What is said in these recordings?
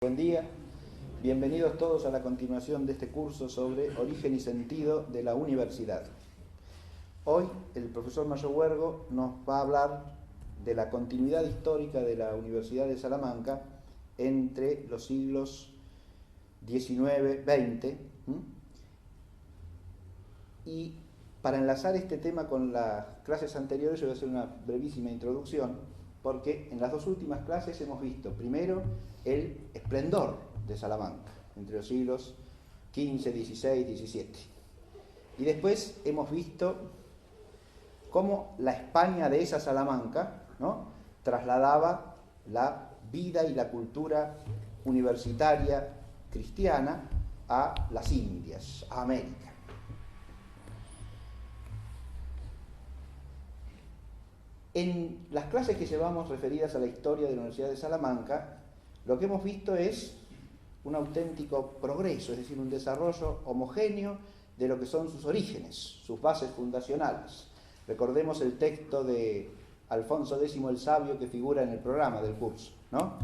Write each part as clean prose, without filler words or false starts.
Buen día, bienvenidos todos a la continuación de este curso sobre origen y sentido de la universidad. Hoy el profesor Mayo Huergo nos va a hablar de la continuidad histórica de la Universidad de Salamanca entre los siglos XIX-XX. Y para enlazar este tema con las clases anteriores, yo voy a hacer una brevísima introducción, porque en las dos últimas clases hemos visto primero el esplendor de Salamanca entre los siglos XV, XVI, XVII, y después hemos visto cómo la España de esa Salamanca, ¿no?, trasladaba la vida y la cultura universitaria cristiana a las Indias, a América. En las clases que llevamos referidas a la historia de la Universidad de Salamanca, lo que hemos visto es un auténtico progreso, es decir, un desarrollo homogéneo de lo que son sus orígenes, sus bases fundacionales. Recordemos el texto de Alfonso X el Sabio que figura en el programa del curso, ¿no?,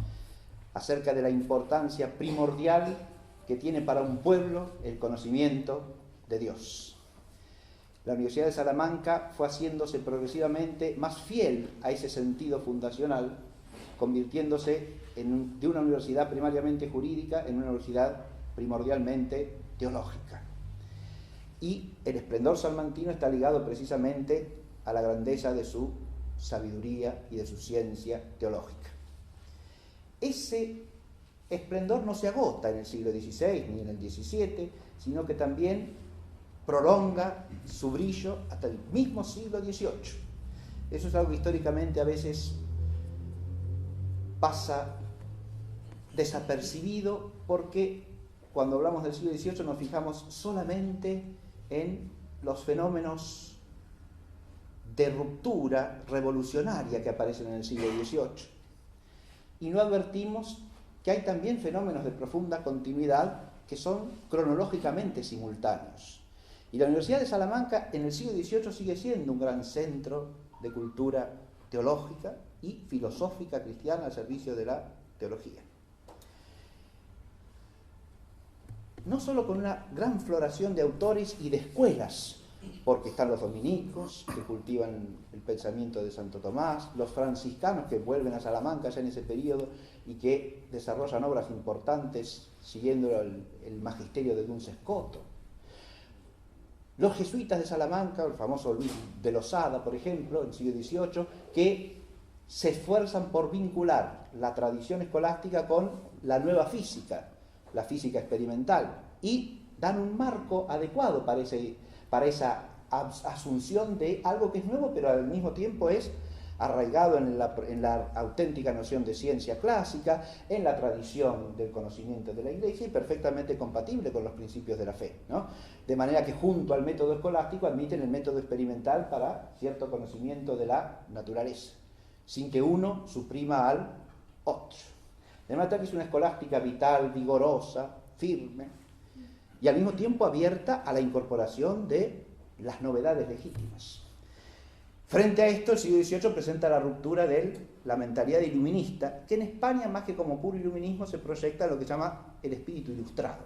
acerca de la importancia primordial que tiene para un pueblo el conocimiento de Dios. La Universidad de Salamanca fue haciéndose progresivamente más fiel a ese sentido fundacional, convirtiéndose de una universidad primariamente jurídica en una universidad primordialmente teológica. Y el esplendor salmantino está ligado precisamente a la grandeza de su sabiduría y de su ciencia teológica. Ese esplendor no se agota en el siglo XVI ni en el XVII, sino que también prolonga su brillo hasta el mismo siglo XVIII. Eso es algo que históricamente a veces pasa desapercibido, porque cuando hablamos del siglo XVIII nos fijamos solamente en los fenómenos de ruptura revolucionaria que aparecen en el siglo XVIII, y no advertimos que hay también fenómenos de profunda continuidad que son cronológicamente simultáneos. Y la Universidad de Salamanca en el siglo XVIII sigue siendo un gran centro de cultura teológica y filosófica cristiana al servicio de la teología. No solo con una gran floración de autores y de escuelas, porque están los dominicos que cultivan el pensamiento de Santo Tomás, los franciscanos que vuelven a Salamanca ya en ese periodo y que desarrollan obras importantes siguiendo el magisterio de Duns Scoto. Los jesuitas de Salamanca, el famoso Luis de Losada, por ejemplo, en el siglo XVIII, que se esfuerzan por vincular la tradición escolástica con la nueva física, la física experimental, y dan un marco adecuado para esa asunción de algo que es nuevo, pero al mismo tiempo es arraigado en la auténtica noción de ciencia clásica, en la tradición del conocimiento de la Iglesia y perfectamente compatible con los principios de la fe, ¿no? De manera que junto al método escolástico admiten el método experimental para cierto conocimiento de la naturaleza, sin que uno suprima al otro. De manera que es una escolástica vital, vigorosa, firme y al mismo tiempo abierta a la incorporación de las novedades legítimas. Frente a esto, el siglo XVIII presenta la ruptura de la mentalidad iluminista, que en España, más que como puro iluminismo, se proyecta lo que se llama el espíritu ilustrado,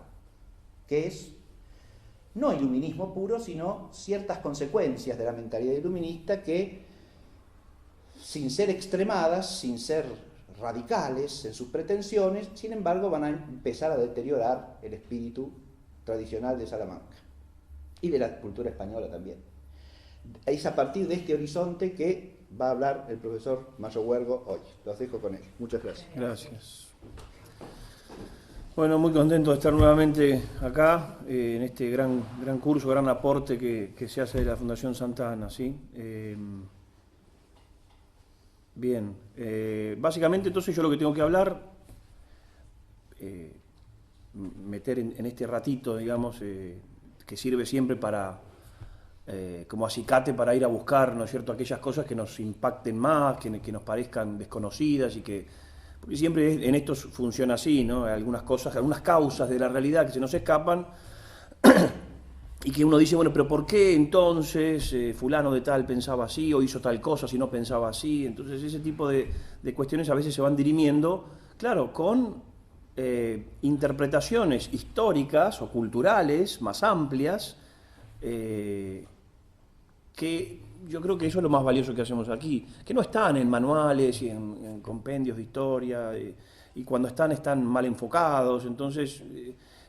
que es no iluminismo puro, sino ciertas consecuencias de la mentalidad iluminista que, sin ser extremadas, sin ser radicales en sus pretensiones, sin embargo, van a empezar a deteriorar el espíritu tradicional de Salamanca y de la cultura española también. Es a partir de este horizonte que va a hablar el profesor Mayo Huergo hoy. Los dejo con él. Muchas gracias. Gracias. Bueno, muy contento de estar nuevamente acá, en este gran curso, gran aporte que se hace de la Fundación Santa Ana, ¿sí? Bien, básicamente entonces yo lo que tengo que hablar, meter en este ratito, digamos, que sirve siempre para como acicate para ir a buscar, ¿no es cierto?, aquellas cosas que nos impacten más, que nos parezcan desconocidas y que, porque siempre en esto funciona así, ¿no? Algunas cosas, algunas causas de la realidad que se nos escapan y que uno dice, bueno, pero ¿por qué entonces fulano de tal pensaba así o hizo tal cosa si no pensaba así? Entonces ese tipo de cuestiones a veces se van dirimiendo, claro, con interpretaciones históricas o culturales más amplias, que yo creo que eso es lo más valioso que hacemos aquí, que no están en manuales y en compendios de historia, y cuando están mal enfocados. Entonces,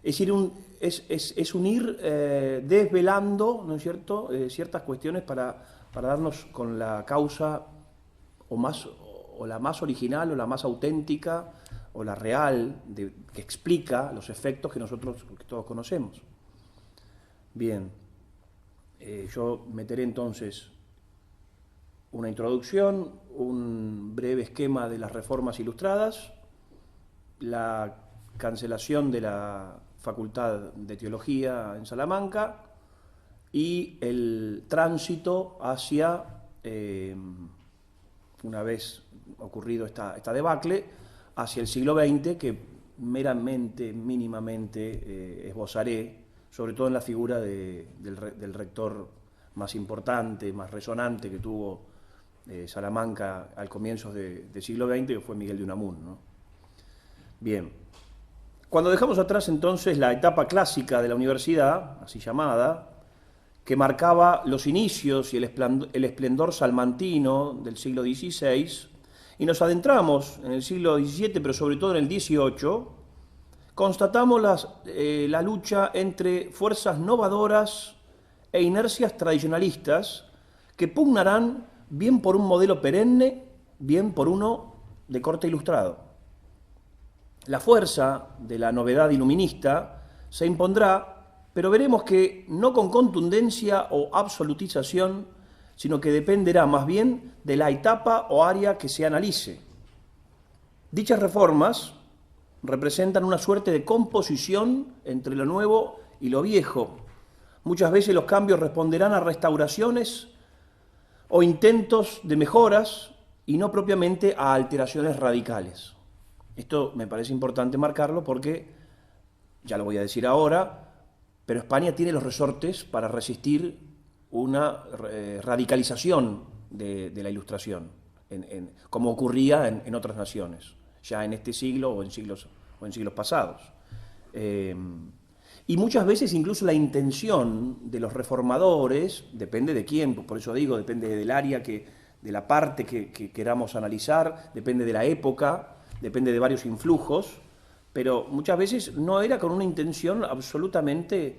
es unir desvelando, ¿no es cierto?, ciertas cuestiones para darnos con la causa o la más original o la más auténtica o la real, que explica los efectos que todos conocemos. Bien, yo meteré entonces una introducción, un breve esquema de las reformas ilustradas, la cancelación de la Facultad de Teología en Salamanca y el tránsito hacia, una vez ocurrido esta debacle, hacia el siglo XX, que mínimamente esbozaré, sobre todo en la figura del rector más importante, más resonante que tuvo Salamanca al comienzo del siglo XX, que fue Miguel de Unamuno, ¿no? Bien, cuando dejamos atrás entonces la etapa clásica de la universidad, así llamada, que marcaba los inicios y el esplendor salmantino del siglo XVI, y nos adentramos en el siglo XVII, pero sobre todo en el XVIII, constatamos la lucha entre fuerzas novadoras e inercias tradicionalistas que pugnarán bien por un modelo perenne, bien por uno de corte ilustrado. La fuerza de la novedad iluminista se impondrá, pero veremos que no con contundencia o absolutización, sino que dependerá más bien de la etapa o área que se analice. Dichas reformas representan una suerte de composición entre lo nuevo y lo viejo. Muchas veces los cambios responderán a restauraciones o intentos de mejoras y no propiamente a alteraciones radicales. Esto me parece importante marcarlo porque, ya lo voy a decir ahora, pero España tiene los resortes para resistir una radicalización de la Ilustración, como ocurría en otras naciones, ya en este siglo o en siglos pasados. Y muchas veces incluso la intención de los reformadores, depende de quién, por eso digo, depende del área, de la parte que queramos analizar, depende de la época, depende de varios influjos, pero muchas veces no era con una intención absolutamente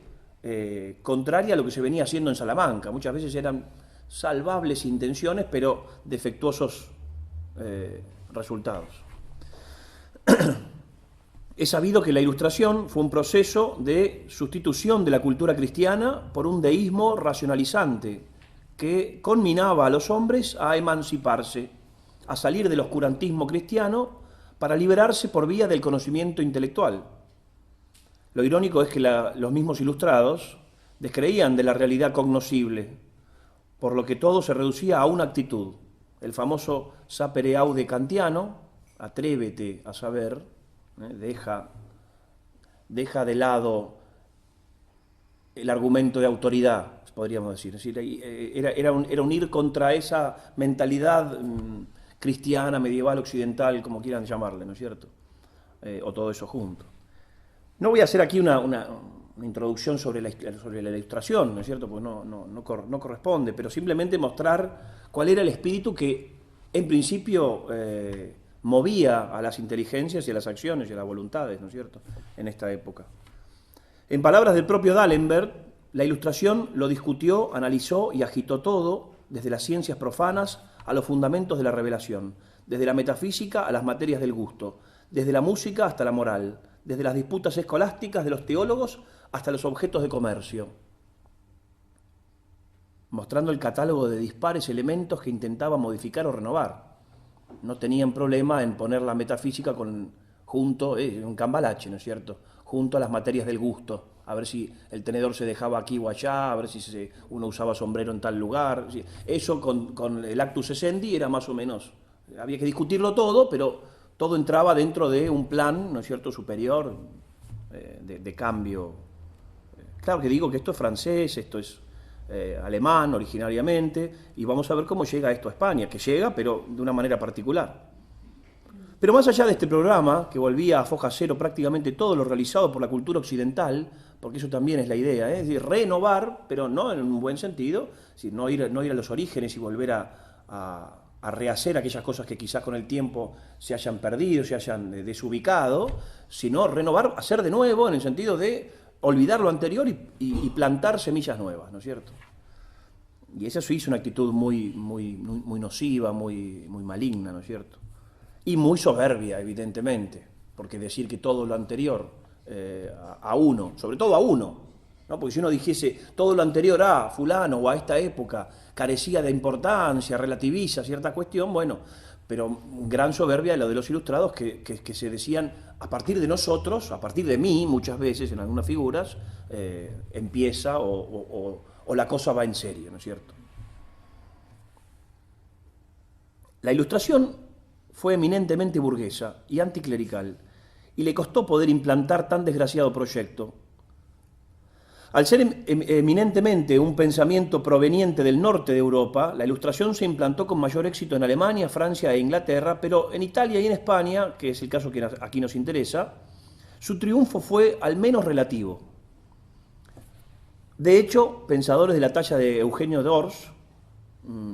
contraria a lo que se venía haciendo en Salamanca. Muchas veces eran salvables intenciones, pero defectuosos resultados. Es sabido que la Ilustración fue un proceso de sustitución de la cultura cristiana por un deísmo racionalizante que conminaba a los hombres a emanciparse, a salir del oscurantismo cristiano para liberarse por vía del conocimiento intelectual. Lo irónico es que los mismos ilustrados descreían de la realidad cognoscible, por lo que todo se reducía a una actitud, el famoso sapere aude kantiano, atrévete a saber, deja de lado el argumento de autoridad, podríamos decir. Es decir, era un ir contra esa mentalidad cristiana, medieval, occidental, como quieran llamarle, ¿no es cierto? O todo eso junto. No voy a hacer aquí una introducción sobre la Ilustración, ¿no es cierto? Porque no corresponde, pero simplemente mostrar cuál era el espíritu que, en principio, movía a las inteligencias y a las acciones y a las voluntades, ¿no es cierto?, en esta época. En palabras del propio D'Alembert, la Ilustración lo discutió, analizó y agitó todo, desde las ciencias profanas a los fundamentos de la revelación, desde la metafísica a las materias del gusto, desde la música hasta la moral, desde las disputas escolásticas de los teólogos hasta los objetos de comercio, mostrando el catálogo de dispares elementos que intentaba modificar o renovar. No tenían problema en poner la metafísica junto, un cambalache, ¿no es cierto?, junto a las materias del gusto, a ver si el tenedor se dejaba aquí o allá, a ver si uno usaba sombrero en tal lugar. Eso con el actus scendi era más o menos, había que discutirlo todo, pero todo entraba dentro de un plan, ¿no es cierto?, superior de cambio. Claro que digo que esto es francés, esto es alemán originariamente, y vamos a ver cómo llega esto a España, que llega, pero de una manera particular. Pero más allá de este programa, que volvía a foja cero prácticamente todo lo realizado por la cultura occidental, porque eso también es la idea, es decir, renovar, pero no en un buen sentido, es decir, no ir a los orígenes y volver a rehacer aquellas cosas que quizás con el tiempo se hayan perdido, se hayan desubicado, sino renovar, hacer de nuevo en el sentido de olvidar lo anterior y plantar semillas nuevas, ¿no es cierto? Y esa es una actitud muy nociva, muy maligna, ¿no es cierto? Y muy soberbia, evidentemente, porque decir que todo lo anterior a uno, sobre todo a uno, ¿no? Porque si uno dijese todo lo anterior a fulano o a esta época carecía de importancia, relativiza cierta cuestión, bueno, pero gran soberbia lo de los ilustrados que se decían a partir de nosotros, a partir de mí, muchas veces en algunas figuras, empieza o la cosa va en serio, ¿no es cierto? La Ilustración fue eminentemente burguesa y anticlerical, y le costó poder implantar tan desgraciado proyecto. Al ser eminentemente un pensamiento proveniente del norte de Europa, la Ilustración se implantó con mayor éxito en Alemania, Francia e Inglaterra, pero en Italia y en España, que es el caso que aquí nos interesa, su triunfo fue al menos relativo. De hecho, pensadores de la talla de Eugenio d'Ors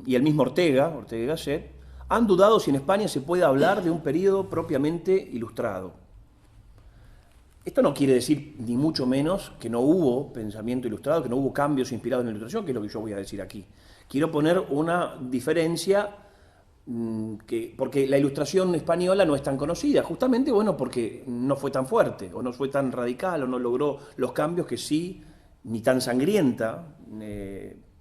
y el mismo Ortega y Gasset, han dudado si en España se puede hablar de un periodo propiamente ilustrado. Esto no quiere decir, ni mucho menos, que no hubo pensamiento ilustrado, que no hubo cambios inspirados en la Ilustración, que es lo que yo voy a decir aquí. Quiero poner una diferencia, porque la Ilustración española no es tan conocida, justamente, bueno, porque no fue tan fuerte, o no fue tan radical, o no logró los cambios que sí, ni tan sangrienta,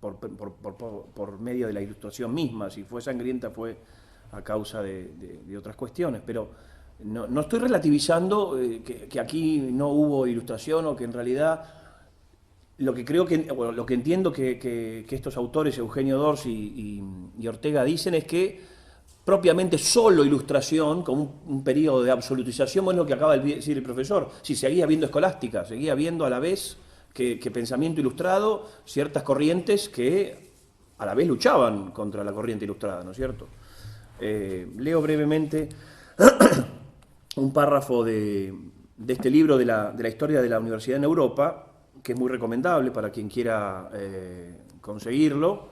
por medio de la Ilustración misma. Si fue sangrienta fue a causa de otras cuestiones, pero no estoy relativizando que aquí no hubo Ilustración, o que en realidad lo que entiendo que estos autores, Eugenio d'Ors y Ortega, dicen es que propiamente solo Ilustración, como un periodo de absolutización, bueno, es lo que acaba de decir el profesor, si seguía habiendo escolástica, seguía habiendo a la vez que pensamiento ilustrado, ciertas corrientes que a la vez luchaban contra la corriente ilustrada, ¿no es cierto? Leo brevemente un párrafo de este libro de la historia de la universidad en Europa, que es muy recomendable para quien quiera conseguirlo,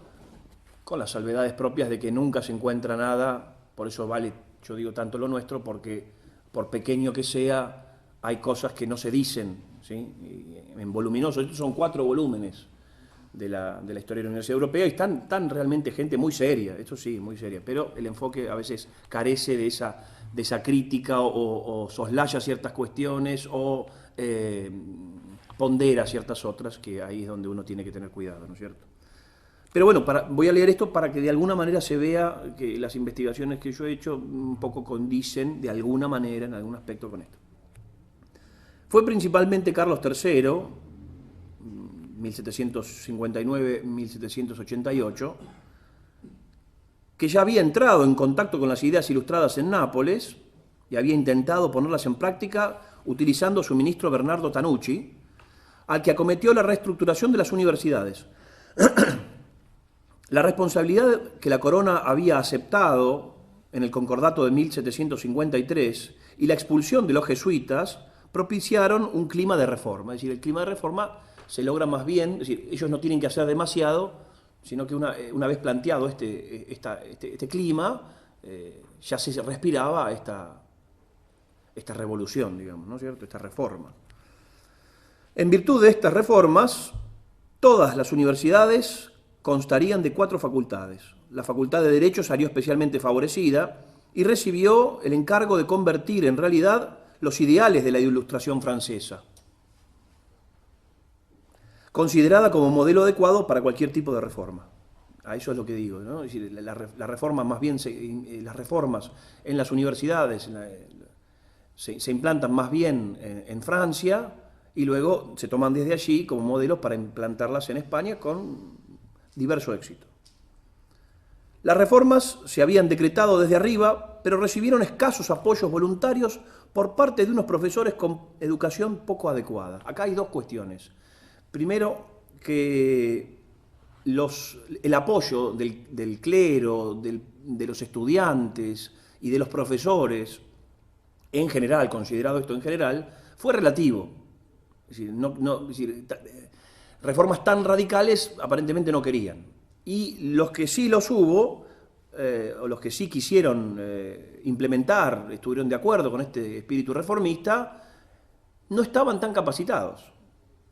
con las salvedades propias de que nunca se encuentra nada, por eso vale, yo digo tanto lo nuestro, porque por pequeño que sea, hay cosas que no se dicen, ¿sí? En voluminoso. Estos son 4 volúmenes de la historia de la Universidad Europea, y están realmente gente muy seria, esto sí, muy seria, pero el enfoque a veces carece de esa crítica o soslaya ciertas cuestiones o pondera ciertas otras, que ahí es donde uno tiene que tener cuidado, ¿no es cierto? Pero bueno, voy a leer esto para que de alguna manera se vea que las investigaciones que yo he hecho un poco condicen de alguna manera, en algún aspecto, con esto. Fue principalmente Carlos III, 1759-1788, que ya había entrado en contacto con las ideas ilustradas en Nápoles y había intentado ponerlas en práctica utilizando a su ministro Bernardo Tanucci, al que acometió la reestructuración de las universidades. La responsabilidad que la corona había aceptado en el concordato de 1753 y la expulsión de los jesuitas propiciaron un clima de reforma. Es decir, el clima de reforma se logra más bien, es decir, ellos no tienen que hacer demasiado, sino que una vez planteado este clima, ya se respiraba esta revolución, digamos, ¿no es cierto?, esta reforma. En virtud de estas reformas, todas las universidades constarían de 4 facultades. La Facultad de Derecho salió especialmente favorecida y recibió el encargo de convertir en realidad los ideales de la Ilustración francesa, considerada como modelo adecuado para cualquier tipo de reforma. A eso es lo que digo, ¿no? Es decir, la reforma, más bien, las reformas en las universidades se implantan más bien en Francia, y luego se toman desde allí como modelos para implantarlas en España con diverso éxito. Las reformas se habían decretado desde arriba, pero recibieron escasos apoyos voluntarios por parte de unos profesores con educación poco adecuada. Acá hay 2 cuestiones. Primero, que el apoyo del clero, de los estudiantes y de los profesores en general, considerado esto en general, fue relativo. Es decir, reformas tan radicales aparentemente no querían. Y los que sí los hubo, o los que sí quisieron implementar, estuvieron de acuerdo con este espíritu reformista, no estaban tan capacitados.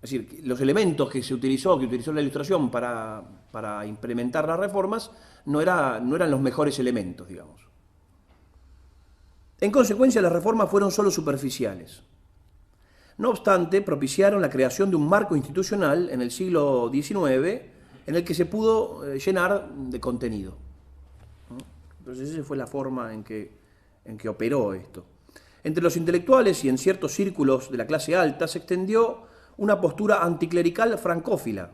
Es decir, los elementos que utilizó la Ilustración para implementar las reformas no eran los mejores elementos, digamos. En consecuencia, las reformas fueron solo superficiales. No obstante, propiciaron la creación de un marco institucional en el siglo XIX en el que se pudo llenar de contenido. Entonces, esa fue la forma en que operó esto. Entre los intelectuales y en ciertos círculos de la clase alta se extendió una postura anticlerical francófila.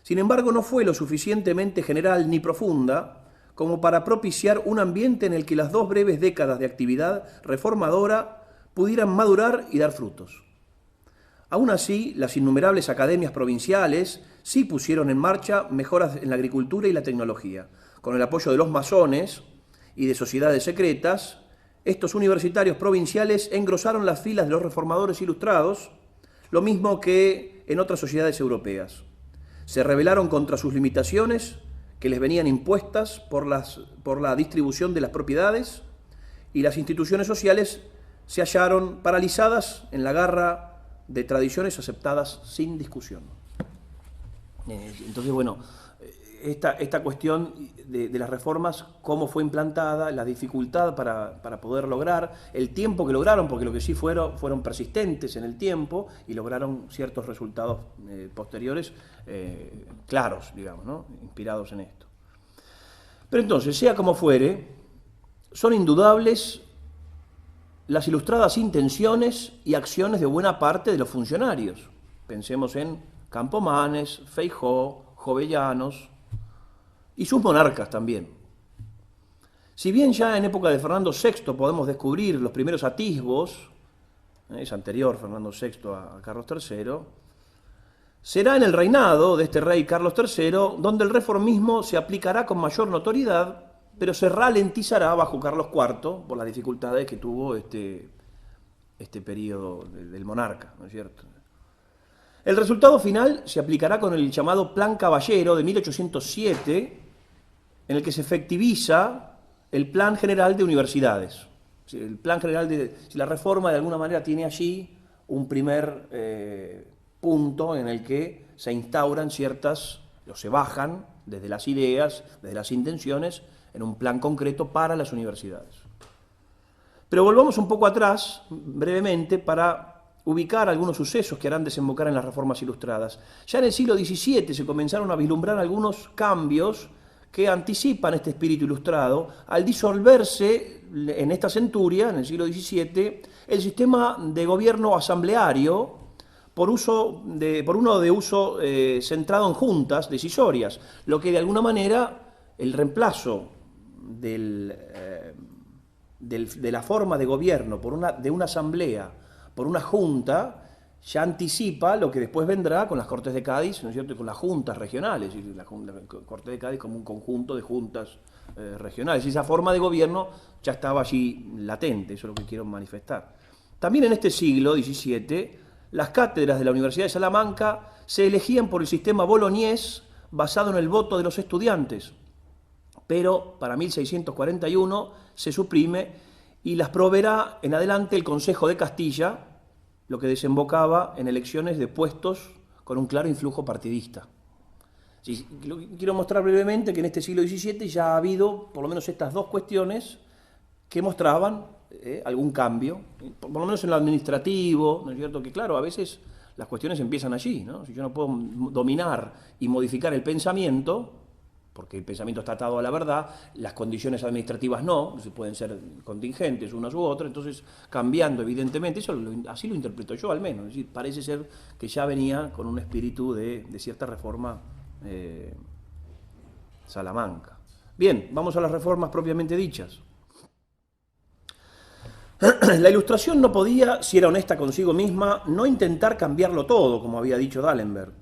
Sin embargo, no fue lo suficientemente general ni profunda como para propiciar un ambiente en el que las 2 breves décadas de actividad reformadora pudieran madurar y dar frutos. Aún así, las innumerables academias provinciales sí pusieron en marcha mejoras en la agricultura y la tecnología. Con el apoyo de los masones y de sociedades secretas, estos universitarios provinciales engrosaron las filas de los reformadores ilustrados, lo mismo que en otras sociedades europeas. Se rebelaron contra sus limitaciones que les venían impuestas por la distribución de las propiedades, y las instituciones sociales se hallaron paralizadas en la garra de tradiciones aceptadas sin discusión. Entonces, bueno, esta cuestión de las reformas, cómo fue implantada, la dificultad para poder lograr, el tiempo que lograron, porque lo que sí fueron persistentes en el tiempo y lograron ciertos resultados posteriores claros, digamos, ¿no? Inspirados en esto. Pero entonces, sea como fuere, son indudables las ilustradas intenciones y acciones de buena parte de los funcionarios. Pensemos en Campomanes, Feijoo, Jovellanos y sus monarcas también. Si bien ya en época de Fernando VI podemos descubrir los primeros atisbos, es anterior Fernando VI a Carlos III, será en el reinado de este rey Carlos III donde el reformismo se aplicará con mayor notoriedad, pero se ralentizará bajo Carlos IV por las dificultades que tuvo este periodo del monarca, ¿no es cierto? El resultado final se aplicará con el llamado Plan Caballero de 1807, en el que se efectiviza el Plan General de Universidades. El Plan General la reforma de alguna manera tiene allí un primer punto en el que se instauran o se bajan desde las ideas, desde las intenciones, en un plan concreto para las universidades. Pero volvamos un poco atrás, brevemente, para ubicar algunos sucesos que harán desembocar en las reformas ilustradas. Ya en el siglo XVII se comenzaron a vislumbrar algunos cambios que anticipan este espíritu ilustrado al disolverse en esta centuria, en el siglo XVII, el sistema de gobierno asambleario por uno de uso centrado en juntas decisorias, lo que de alguna manera el reemplazo de la forma de gobierno de una asamblea por una junta ya anticipa lo que después vendrá con las Cortes de Cádiz, ¿no es cierto?, y con las juntas regionales, y la Corte de Cádiz como un conjunto de juntas regionales. Y esa forma de gobierno ya estaba allí latente, eso es lo que quiero manifestar. También en este siglo XVII, las cátedras de la Universidad de Salamanca se elegían por el sistema boloñés basado en el voto de los estudiantes, pero para 1641 se suprime y las proveerá en adelante el Consejo de Castilla, lo que desembocaba en elecciones de puestos con un claro influjo partidista. Sí, quiero mostrar brevemente que en este siglo XVII ya ha habido por lo menos estas 2 cuestiones que mostraban algún cambio, por lo menos en lo administrativo, ¿no es cierto? Que claro, a veces las cuestiones empiezan allí, ¿no? Si yo no puedo dominar y modificar el pensamiento, porque el pensamiento está atado a la verdad, las condiciones administrativas no, pueden ser contingentes unas u otras, entonces cambiando evidentemente, así lo interpreto yo al menos, es decir, parece ser que ya venía con un espíritu de cierta reforma Salamanca. Bien, vamos a las reformas propiamente dichas. La Ilustración no podía, si era honesta consigo misma, no intentar cambiarlo todo, como había dicho Dallenberg.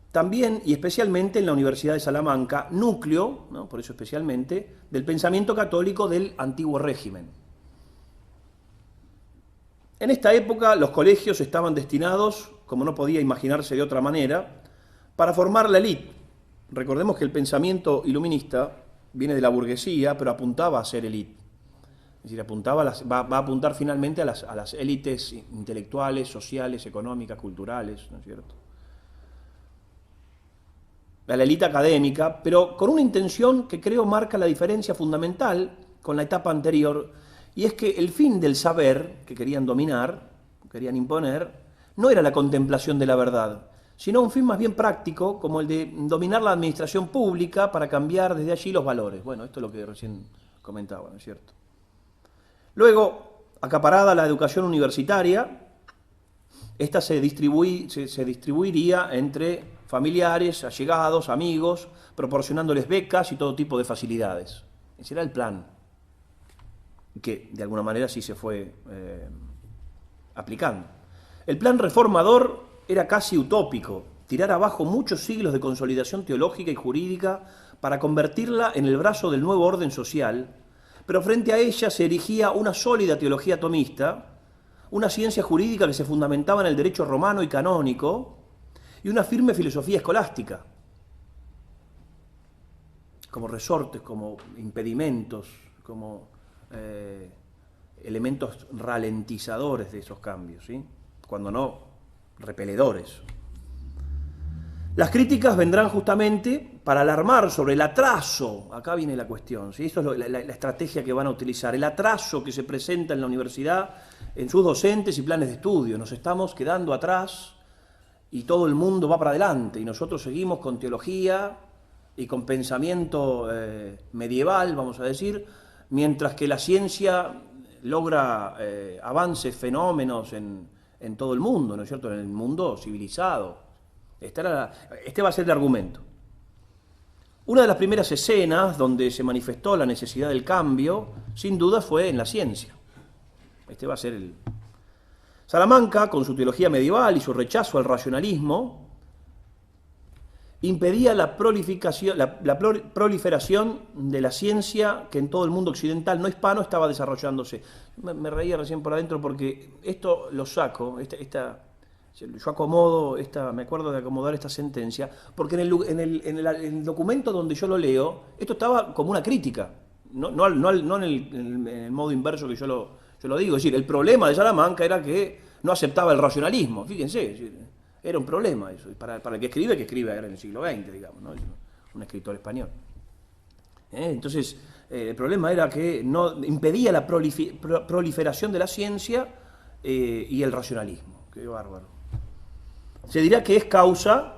También y especialmente en la Universidad de Salamanca, núcleo, ¿no?, por eso especialmente, del pensamiento católico del antiguo régimen. En esta época los colegios estaban destinados, como no podía imaginarse de otra manera, para formar la élite. Recordemos que el pensamiento iluminista viene de la burguesía, pero apuntaba a ser élite. Es decir, va a apuntar finalmente a las élites intelectuales, sociales, económicas, culturales, ¿no es cierto? A la élite académica, pero con una intención que creo marca la diferencia fundamental con la etapa anterior, y es que el fin del saber que querían dominar, querían imponer, no era la contemplación de la verdad, sino un fin más bien práctico, como el de dominar la administración pública para cambiar desde allí los valores. Bueno, esto es lo que recién comentaba, ¿no es cierto? Luego, acaparada la educación universitaria, esta se distribuiría entre familiares, allegados, amigos, proporcionándoles becas y todo tipo de facilidades. Ese era el plan, que de alguna manera sí se fue aplicando. El plan reformador era casi utópico, tirar abajo muchos siglos de consolidación teológica y jurídica para convertirla en el brazo del nuevo orden social, pero frente a ella se erigía una sólida teología tomista, una ciencia jurídica que se fundamentaba en el derecho romano y canónico, y una firme filosofía escolástica, como resortes, como impedimentos, como elementos ralentizadores de esos cambios, ¿sí? Cuando no, repeledores. Las críticas vendrán justamente para alarmar sobre el atraso, acá viene la cuestión, ¿sí? Esto es la estrategia que van a utilizar, el atraso que se presenta en la universidad, en sus docentes y planes de estudio. Nos estamos quedando atrás y todo el mundo va para adelante, y nosotros seguimos con teología y con pensamiento medieval, vamos a decir, mientras que la ciencia logra avances, fenómenos en todo el mundo, ¿no es cierto?, en el mundo civilizado. Este va a ser el argumento. Una de las primeras escenas donde se manifestó la necesidad del cambio, sin duda, fue en la ciencia. Este va a ser el... Salamanca, con su teología medieval y su rechazo al racionalismo, impedía la proliferación de la ciencia que en todo el mundo occidental no hispano estaba desarrollándose. Me reía recién por adentro porque esto lo saco, yo acomodo, me acuerdo de acomodar esta sentencia, porque en el documento donde yo lo leo, esto estaba como una crítica, no en el modo inverso que yo lo digo. Es decir, el problema de Salamanca era que no aceptaba el racionalismo, fíjense, era un problema eso, para el que escribe ahora en el siglo XX, digamos, ¿no? Es un escritor español. Entonces, el problema era que no impedía la proliferación de la ciencia y el racionalismo. Qué bárbaro. Se dirá que es causa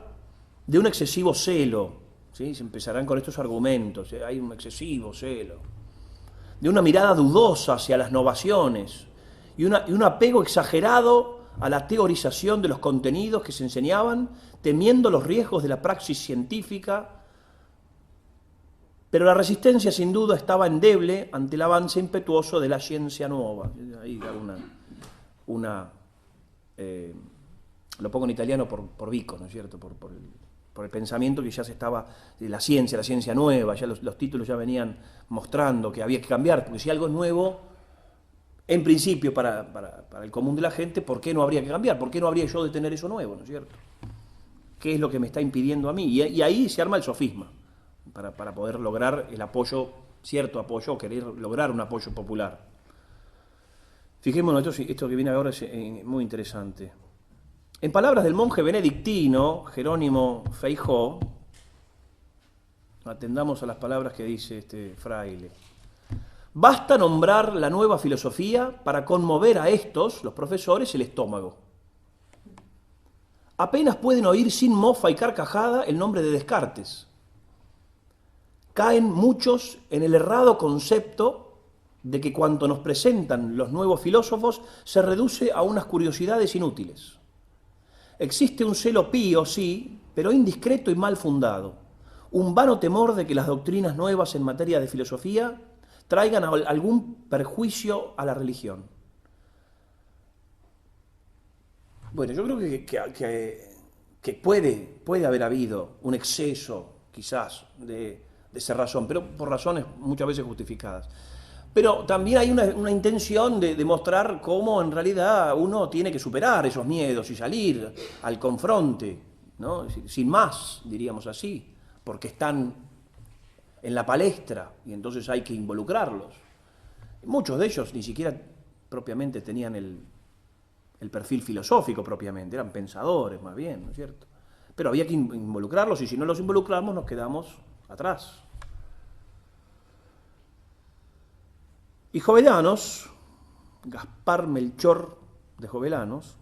de un excesivo celo, ¿sí? Se empezarán con estos argumentos, hay un excesivo celo, de una mirada dudosa hacia las novaciones y un apego exagerado a la teorización de los contenidos que se enseñaban, temiendo los riesgos de la praxis científica, pero la resistencia sin duda estaba endeble ante el avance impetuoso de la ciencia nueva. Ahí lo pongo en italiano por Vico, ¿no es cierto?, por el pensamiento que ya se estaba, de la ciencia nueva, ya los títulos ya venían mostrando que había que cambiar, porque si algo es nuevo, en principio para el común de la gente, ¿por qué no habría que cambiar? ¿Por qué no habría yo de tener eso nuevo, ¿no es cierto? ¿Qué es lo que me está impidiendo a mí? Y ahí se arma el sofisma, para poder lograr el apoyo, cierto apoyo, o querer lograr un apoyo popular. Fijémonos, esto que viene ahora es muy interesante. En palabras del monje benedictino Jerónimo Feijó, atendamos a las palabras que dice este fraile: basta nombrar la nueva filosofía para conmover a estos, los profesores, el estómago. Apenas pueden oír sin mofa y carcajada el nombre de Descartes. Caen muchos en el errado concepto de que cuanto nos presentan los nuevos filósofos se reduce a unas curiosidades inútiles. Existe un celo pío, sí, pero indiscreto y mal fundado. Un vano temor de que las doctrinas nuevas en materia de filosofía traigan algún perjuicio a la religión. Bueno, yo creo que puede haber habido un exceso, quizás, de cerrazón, pero por razones muchas veces justificadas. Pero también hay una intención de mostrar cómo en realidad uno tiene que superar esos miedos y salir al confronte, ¿no? Sin más, diríamos así, porque están en la palestra y entonces hay que involucrarlos. Muchos de ellos ni siquiera propiamente tenían el perfil filosófico propiamente, eran pensadores más bien, ¿no es cierto? Pero había que involucrarlos y si no los involucramos nos quedamos atrás. Y Jovellanos, Gaspar Melchor de Jovellanos,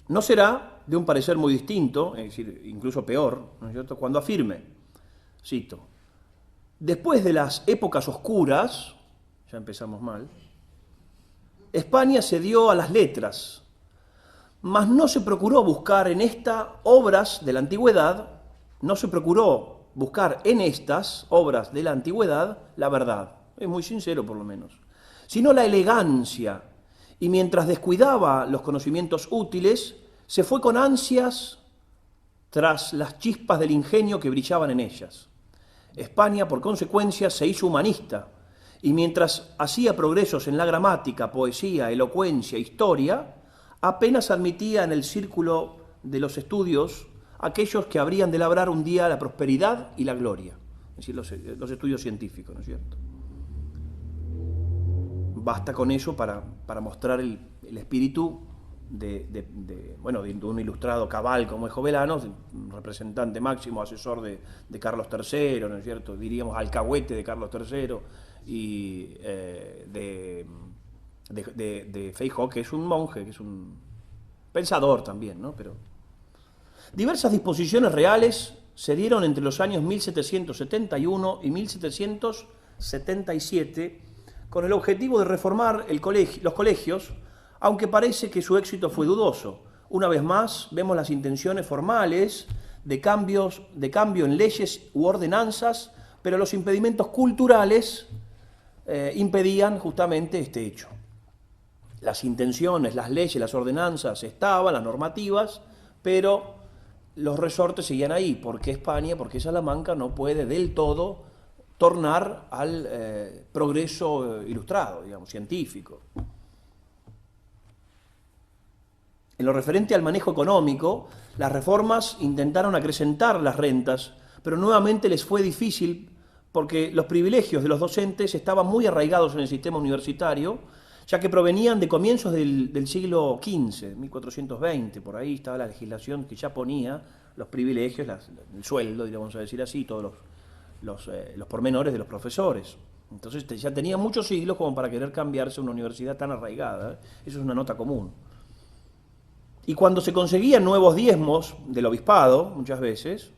no será de un parecer muy distinto, es decir, incluso peor, ¿no es cierto?, cuando afirme, cito, después de las épocas oscuras, ya empezamos mal, España se dio a las letras, mas no se procuró buscar en estas obras de la antigüedad, no se procuró buscar en estas obras de la antigüedad la verdad, es muy sincero por lo menos, sino la elegancia, y mientras descuidaba los conocimientos útiles, se fue con ansias tras las chispas del ingenio que brillaban en ellas. España, por consecuencia, se hizo humanista, y mientras hacía progresos en la gramática, poesía, elocuencia, historia, apenas admitía en el círculo de los estudios aquellos que habrían de labrar un día la prosperidad y la gloria, es decir, los estudios científicos, ¿no es cierto? Basta con eso para mostrar el espíritu de un ilustrado cabal como es Jovellanos, representante máximo, asesor de Carlos III, ¿no es cierto? Diríamos alcahuete de Carlos III, y de Feijóo, que es un monje, que es un pensador también, ¿no? Pero diversas disposiciones reales se dieron entre los años 1771 y 1777 con el objetivo de reformar los colegios, aunque parece que su éxito fue dudoso. Una vez más, vemos las intenciones formales de cambio en leyes u ordenanzas, pero los impedimentos culturales impedían justamente este hecho. Las intenciones, las leyes, las ordenanzas estaban, las normativas, pero los resortes seguían ahí. ¿Por qué España? Porque Salamanca no puede del todo tornar al progreso ilustrado, digamos, científico. En lo referente al manejo económico, las reformas intentaron acrecentar las rentas, pero nuevamente les fue difícil porque los privilegios de los docentes estaban muy arraigados en el sistema universitario, ya que provenían de comienzos del siglo XV, 1420, por ahí estaba la legislación que ya ponía los privilegios, el sueldo, vamos a decir así, todos los pormenores de los profesores. Entonces ya tenía muchos siglos como para querer cambiarse una universidad tan arraigada, eso es una nota común. Y cuando se conseguían nuevos diezmos del obispado, muchas veces,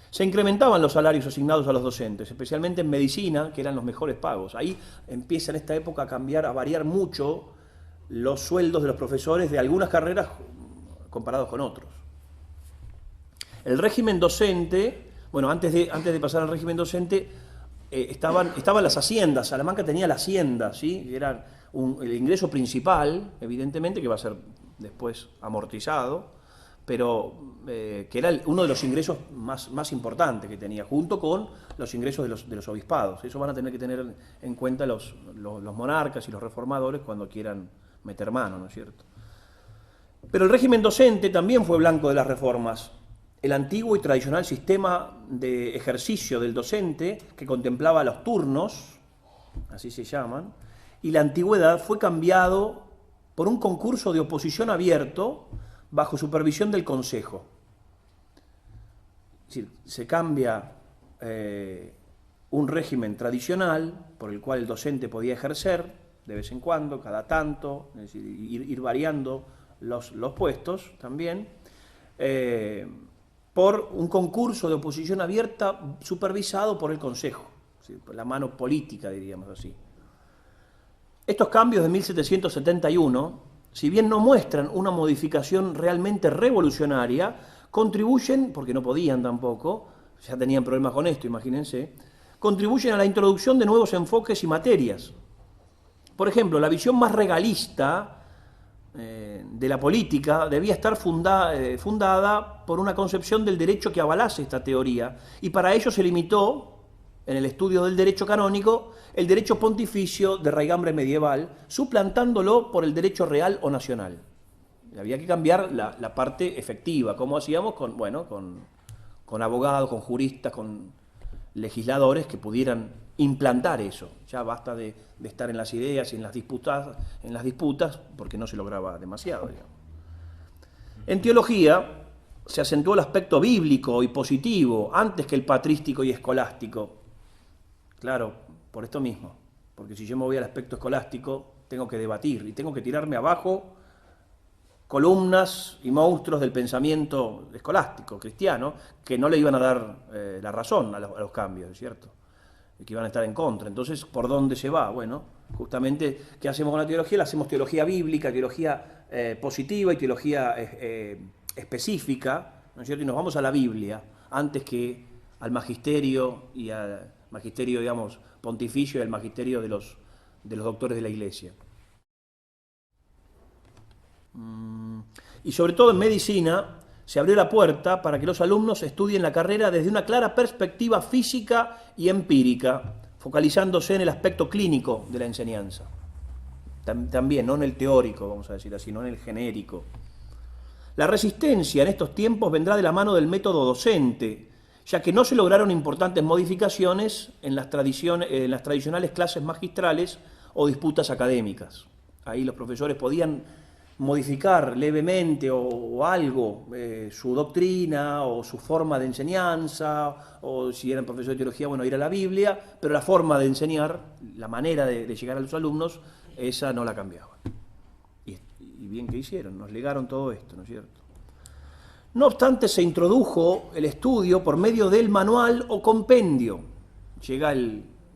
se incrementaban los salarios asignados a los docentes, especialmente en medicina, que eran los mejores pagos. Ahí empieza en esta época a variar mucho los sueldos de los profesores de algunas carreras comparados con otros. El régimen docente, bueno, antes de pasar al régimen docente, estaban las haciendas. Salamanca tenía la hacienda, ¿sí? Era el ingreso principal, evidentemente, que va a ser después amortizado, pero que era uno de los ingresos más importantes que tenía, junto con los ingresos de los obispados. Eso van a tener que tener en cuenta los monarcas y los reformadores cuando quieran meter mano, ¿no es cierto? Pero el régimen docente también fue blanco de las reformas. El antiguo y tradicional sistema de ejercicio del docente, que contemplaba los turnos, así se llaman, y la antigüedad fue cambiado por un concurso de oposición abierto bajo supervisión del Consejo. Es decir, se cambia un régimen tradicional por el cual el docente podía ejercer de vez en cuando, cada tanto, es decir, ir variando los puestos también, por un concurso de oposición abierta supervisado por el Consejo, es decir, por la mano política, diríamos así. Estos cambios de 1771, si bien no muestran una modificación realmente revolucionaria, contribuyen, porque no podían tampoco, ya tenían problemas con esto, imagínense, contribuyen a la introducción de nuevos enfoques y materias. Por ejemplo, la visión más regalista de la política debía estar fundada por una concepción del derecho que avalase esta teoría, y para ello se limitó en el estudio del derecho canónico el derecho pontificio de raigambre medieval, suplantándolo por el derecho real o nacional. Había que cambiar la parte efectiva, como hacíamos con abogados, con juristas, con legisladores que pudieran implantar eso. Ya basta de estar en las ideas y en las disputas, porque no se lograba demasiado, digamos. En teología se acentuó el aspecto bíblico y positivo antes que el patrístico y escolástico. Claro, por esto mismo, porque si yo me voy al aspecto escolástico, tengo que debatir y tengo que tirarme abajo columnas y monstruos del pensamiento escolástico, cristiano, que no le iban a dar la razón a los cambios, ¿cierto? Y que iban a estar en contra. Entonces, ¿por dónde se va? Bueno, justamente, ¿qué hacemos con la teología? La hacemos teología bíblica, teología positiva y teología específica, ¿no es cierto? Y nos vamos a la Biblia, antes que al magisterio y al magisterio, digamos, pontificio y al magisterio de los doctores de la Iglesia. Y sobre todo en medicina se abrió la puerta para que los alumnos estudien la carrera desde una clara perspectiva física y empírica, focalizándose en el aspecto clínico de la enseñanza. También, no en el teórico, vamos a decir así, no en el genérico. La resistencia en estos tiempos vendrá de la mano del método docente, ya que no se lograron importantes modificaciones en las tradicionales clases magistrales o disputas académicas. Ahí los profesores podían modificar levemente o algo su doctrina o su forma de enseñanza, o si eran profesores de teología, bueno, ir a la Biblia, pero la forma de enseñar, la manera de llegar a los alumnos, esa no la cambiaban. Y bien que hicieron, nos legaron todo esto, ¿no es cierto? No obstante, se introdujo el estudio por medio del manual o compendio. Llega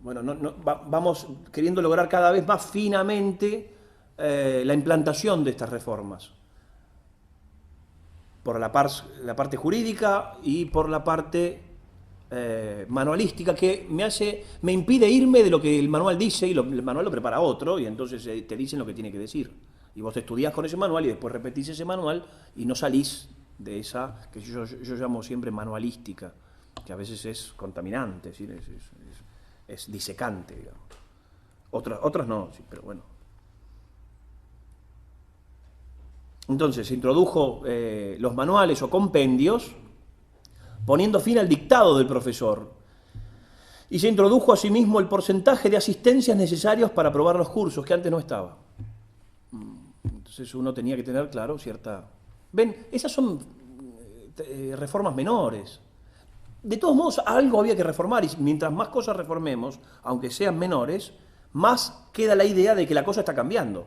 vamos queriendo lograr cada vez más finamente la implantación de estas reformas, por la parte jurídica y por la parte manualística, que me impide irme de lo que el manual dice, y el manual lo prepara otro, y entonces te dicen lo que tiene que decir. Y vos te estudiás con ese manual y después repetís ese manual y no salís de esa, que yo llamo siempre manualística, que a veces es contaminante, ¿sí? Es disecante, digamos. Otras no, sí, pero bueno. Entonces se introdujo los manuales o compendios, poniendo fin al dictado del profesor. Y se introdujo asimismo el porcentaje de asistencias necesarios para aprobar los cursos, que antes no estaba. Entonces uno tenía que tener, claro, cierta... Ven, esas son reformas menores. De todos modos, algo había que reformar, y mientras más cosas reformemos, aunque sean menores, más queda la idea de que la cosa está cambiando,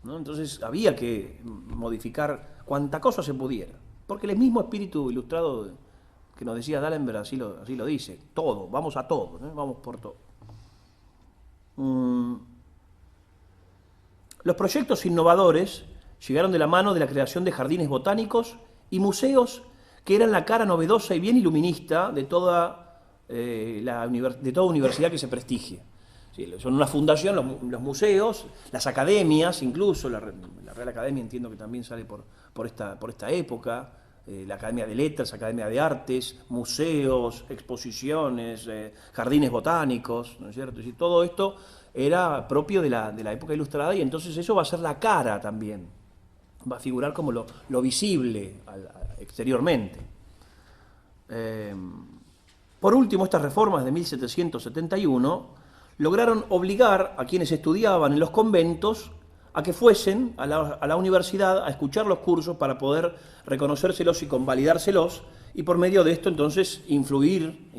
¿no? Entonces había que modificar cuanta cosa se pudiera, porque el mismo espíritu ilustrado que nos decía D'Alembert así lo dice: todo, vamos a todo, ¿no? Vamos por todo. Los proyectos innovadores llegaron de la mano de la creación de jardines botánicos y museos, que eran la cara novedosa y bien iluminista de toda universidad que se prestigie. Sí, son una fundación, los museos, las academias, incluso la Real Academia entiendo que también sale por esta época, la Academia de Letras, Academia de Artes, museos, exposiciones, jardines botánicos, ¿no es cierto? Y todo esto era propio de la época ilustrada, y entonces eso va a ser la cara también, va a figurar como lo visible exteriormente. Por último, estas reformas de 1771 lograron obligar a quienes estudiaban en los conventos a que fuesen a la universidad a escuchar los cursos para poder reconocérselos y convalidárselos, y por medio de esto entonces influir,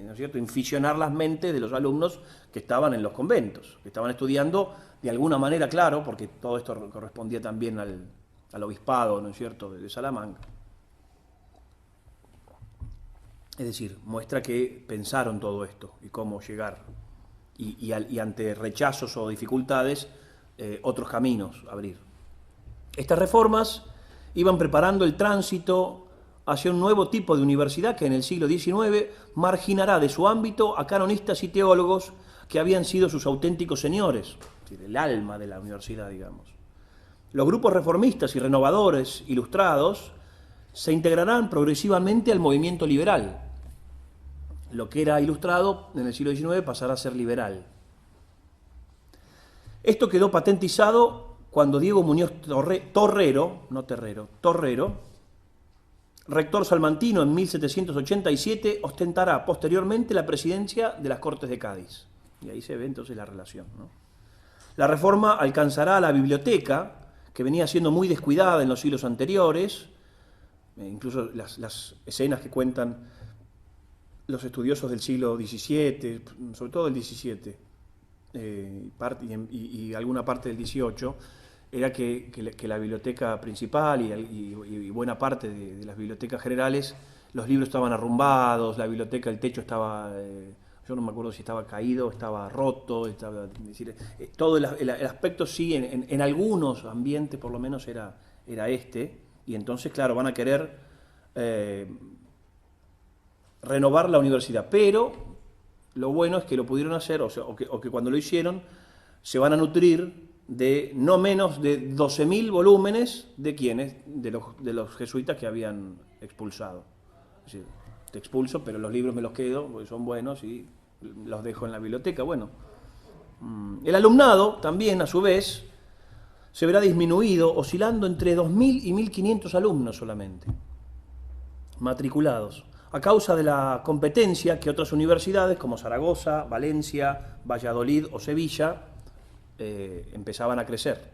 ¿no es cierto?, inficionar las mentes de los alumnos que estaban en los conventos, que estaban estudiando de alguna manera, claro, porque todo esto correspondía también al obispado, ¿no es cierto?, de Salamanca. Es decir, muestra que pensaron todo esto y cómo llegar, y ante rechazos o dificultades, otros caminos abrir. Estas reformas iban preparando el tránsito hacia un nuevo tipo de universidad que en el siglo XIX marginará de su ámbito a canonistas y teólogos que habían sido sus auténticos señores, es decir, el alma de la universidad, digamos. Los grupos reformistas y renovadores ilustrados se integrarán progresivamente al movimiento liberal. lo que era ilustrado en el siglo XIX pasará a ser liberal. Esto quedó patentizado cuando Diego Muñoz Torrero, rector salmantino en 1787, ostentará posteriormente la presidencia de las Cortes de Cádiz. Y ahí se ve entonces la relación, ¿no? La reforma alcanzará a la biblioteca, que venía siendo muy descuidada en los siglos anteriores, incluso las escenas que cuentan los estudiosos del siglo XVII, sobre todo del XVII, y alguna parte del XVIII, era que la biblioteca principal y buena parte de las bibliotecas generales, los libros estaban arrumbados, la biblioteca, el techo estaba, yo no me acuerdo si estaba caído, estaba roto, es decir, todo el aspecto sí, en algunos ambientes por lo menos era este, y entonces, claro, van a querer renovar la universidad, pero lo bueno es que lo pudieron hacer, o que cuando lo hicieron, se van a nutrir de no menos de 12.000 volúmenes de quienes, de los jesuitas que habían expulsado. Es decir, te expulso, pero los libros me los quedo, porque son buenos y los dejo en la biblioteca. Bueno, el alumnado también, a su vez, se verá disminuido, oscilando entre 2.000 y 1.500 alumnos solamente, matriculados, a causa de la competencia que otras universidades como Zaragoza, Valencia, Valladolid o Sevilla empezaban a crecer.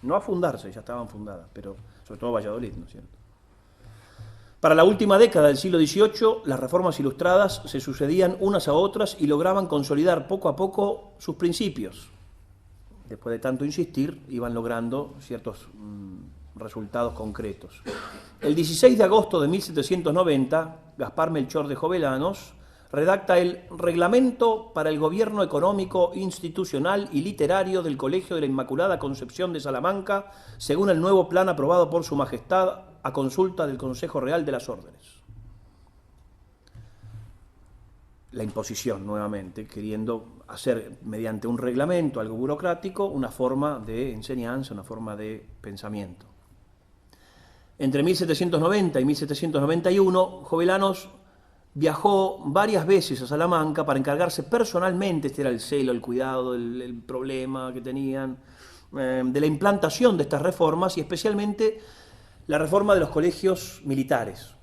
No a fundarse, ya estaban fundadas, pero sobre todo Valladolid, ¿no es cierto? Para la última década del siglo XVIII, las reformas ilustradas se sucedían unas a otras y lograban consolidar poco a poco sus principios. Después de tanto insistir, iban logrando ciertos resultados concretos. El 16 de agosto de 1790, Gaspar Melchor de Jovellanos redacta el Reglamento para el Gobierno Económico, Institucional y Literario del Colegio de la Inmaculada Concepción de Salamanca, según el nuevo plan aprobado por Su Majestad a consulta del Consejo Real de las Órdenes. La imposición, nuevamente, queriendo hacer mediante un reglamento, algo burocrático, una forma de enseñanza, una forma de pensamiento. Entre 1790 y 1791, Jovellanos viajó varias veces a Salamanca para encargarse personalmente, este era el celo, el cuidado, el problema que tenían, de la implantación de estas reformas y especialmente la reforma de los colegios militares,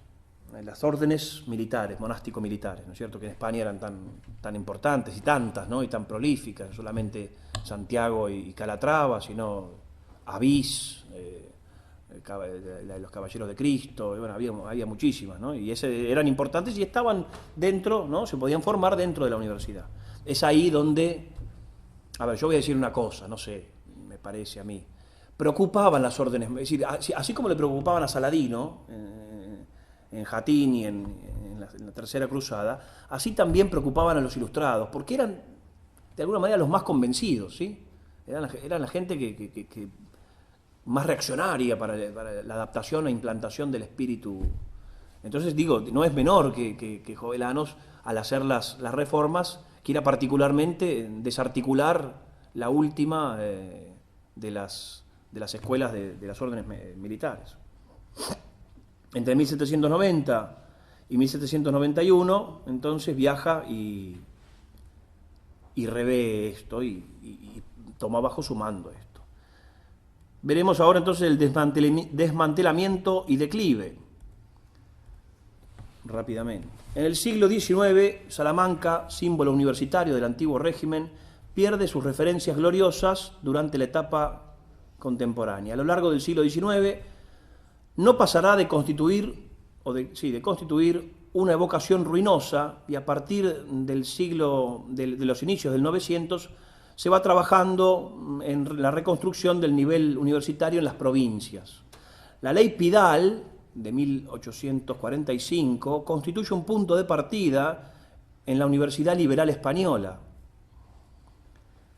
las órdenes militares, monástico-militares, ¿no es cierto?, que en España eran tan importantes y tantas, ¿no?, y tan prolíficas, no solamente Santiago y Calatrava, sino Avís, los Caballeros de Cristo, bueno, había muchísimas, ¿no? Y eran importantes y estaban dentro, ¿no? Se podían formar dentro de la universidad. Es ahí donde, a ver, yo voy a decir una cosa, no sé, me parece a mí, preocupaban las órdenes, es decir, así como le preocupaban a Saladino en Jatín y en la Tercera Cruzada, así también preocupaban a los ilustrados, porque eran de alguna manera los más convencidos, ¿sí? Eran la gente que más reaccionaria para la adaptación e implantación del espíritu. Entonces digo, no es menor que Jovellanos, al hacer las reformas, quiera particularmente desarticular la última de las escuelas de las órdenes militares. Entre 1790 y 1791, entonces viaja y revé esto y toma bajo su mando esto. Veremos ahora entonces el desmantelamiento y declive. Rápidamente. En el siglo XIX, Salamanca, símbolo universitario del antiguo régimen, pierde sus referencias gloriosas durante la etapa contemporánea. A lo largo del siglo XIX no pasará de constituir una evocación ruinosa y a partir del de los inicios del 900 se va trabajando en la reconstrucción del nivel universitario en las provincias. La ley Pidal de 1845 constituye un punto de partida en la Universidad Liberal Española.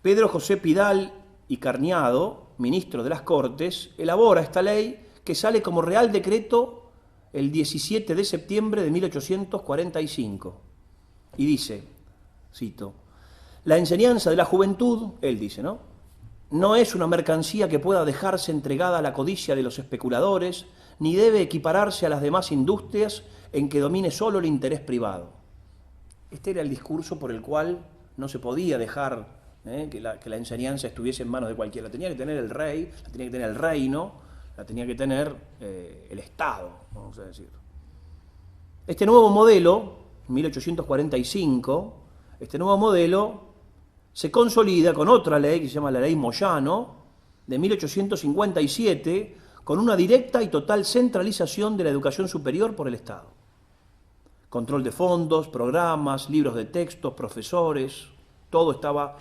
Pedro José Pidal y Carniado, ministro de las Cortes, elabora esta ley que sale como Real Decreto el 17 de septiembre de 1845 y dice, cito, la enseñanza de la juventud, él dice, no es una mercancía que pueda dejarse entregada a la codicia de los especuladores, ni debe equipararse a las demás industrias en que domine solo el interés privado. Este era el discurso por el cual no se podía dejar que la enseñanza estuviese en manos de cualquiera. La tenía que tener el rey, la tenía que tener el reino, la tenía que tener el Estado, vamos a decir. Este nuevo modelo, 1845, este nuevo modelo se consolida con otra ley que se llama la Ley Moyano, de 1857, con una directa y total centralización de la educación superior por el Estado. Control de fondos, programas, libros de textos, profesores, todo estaba...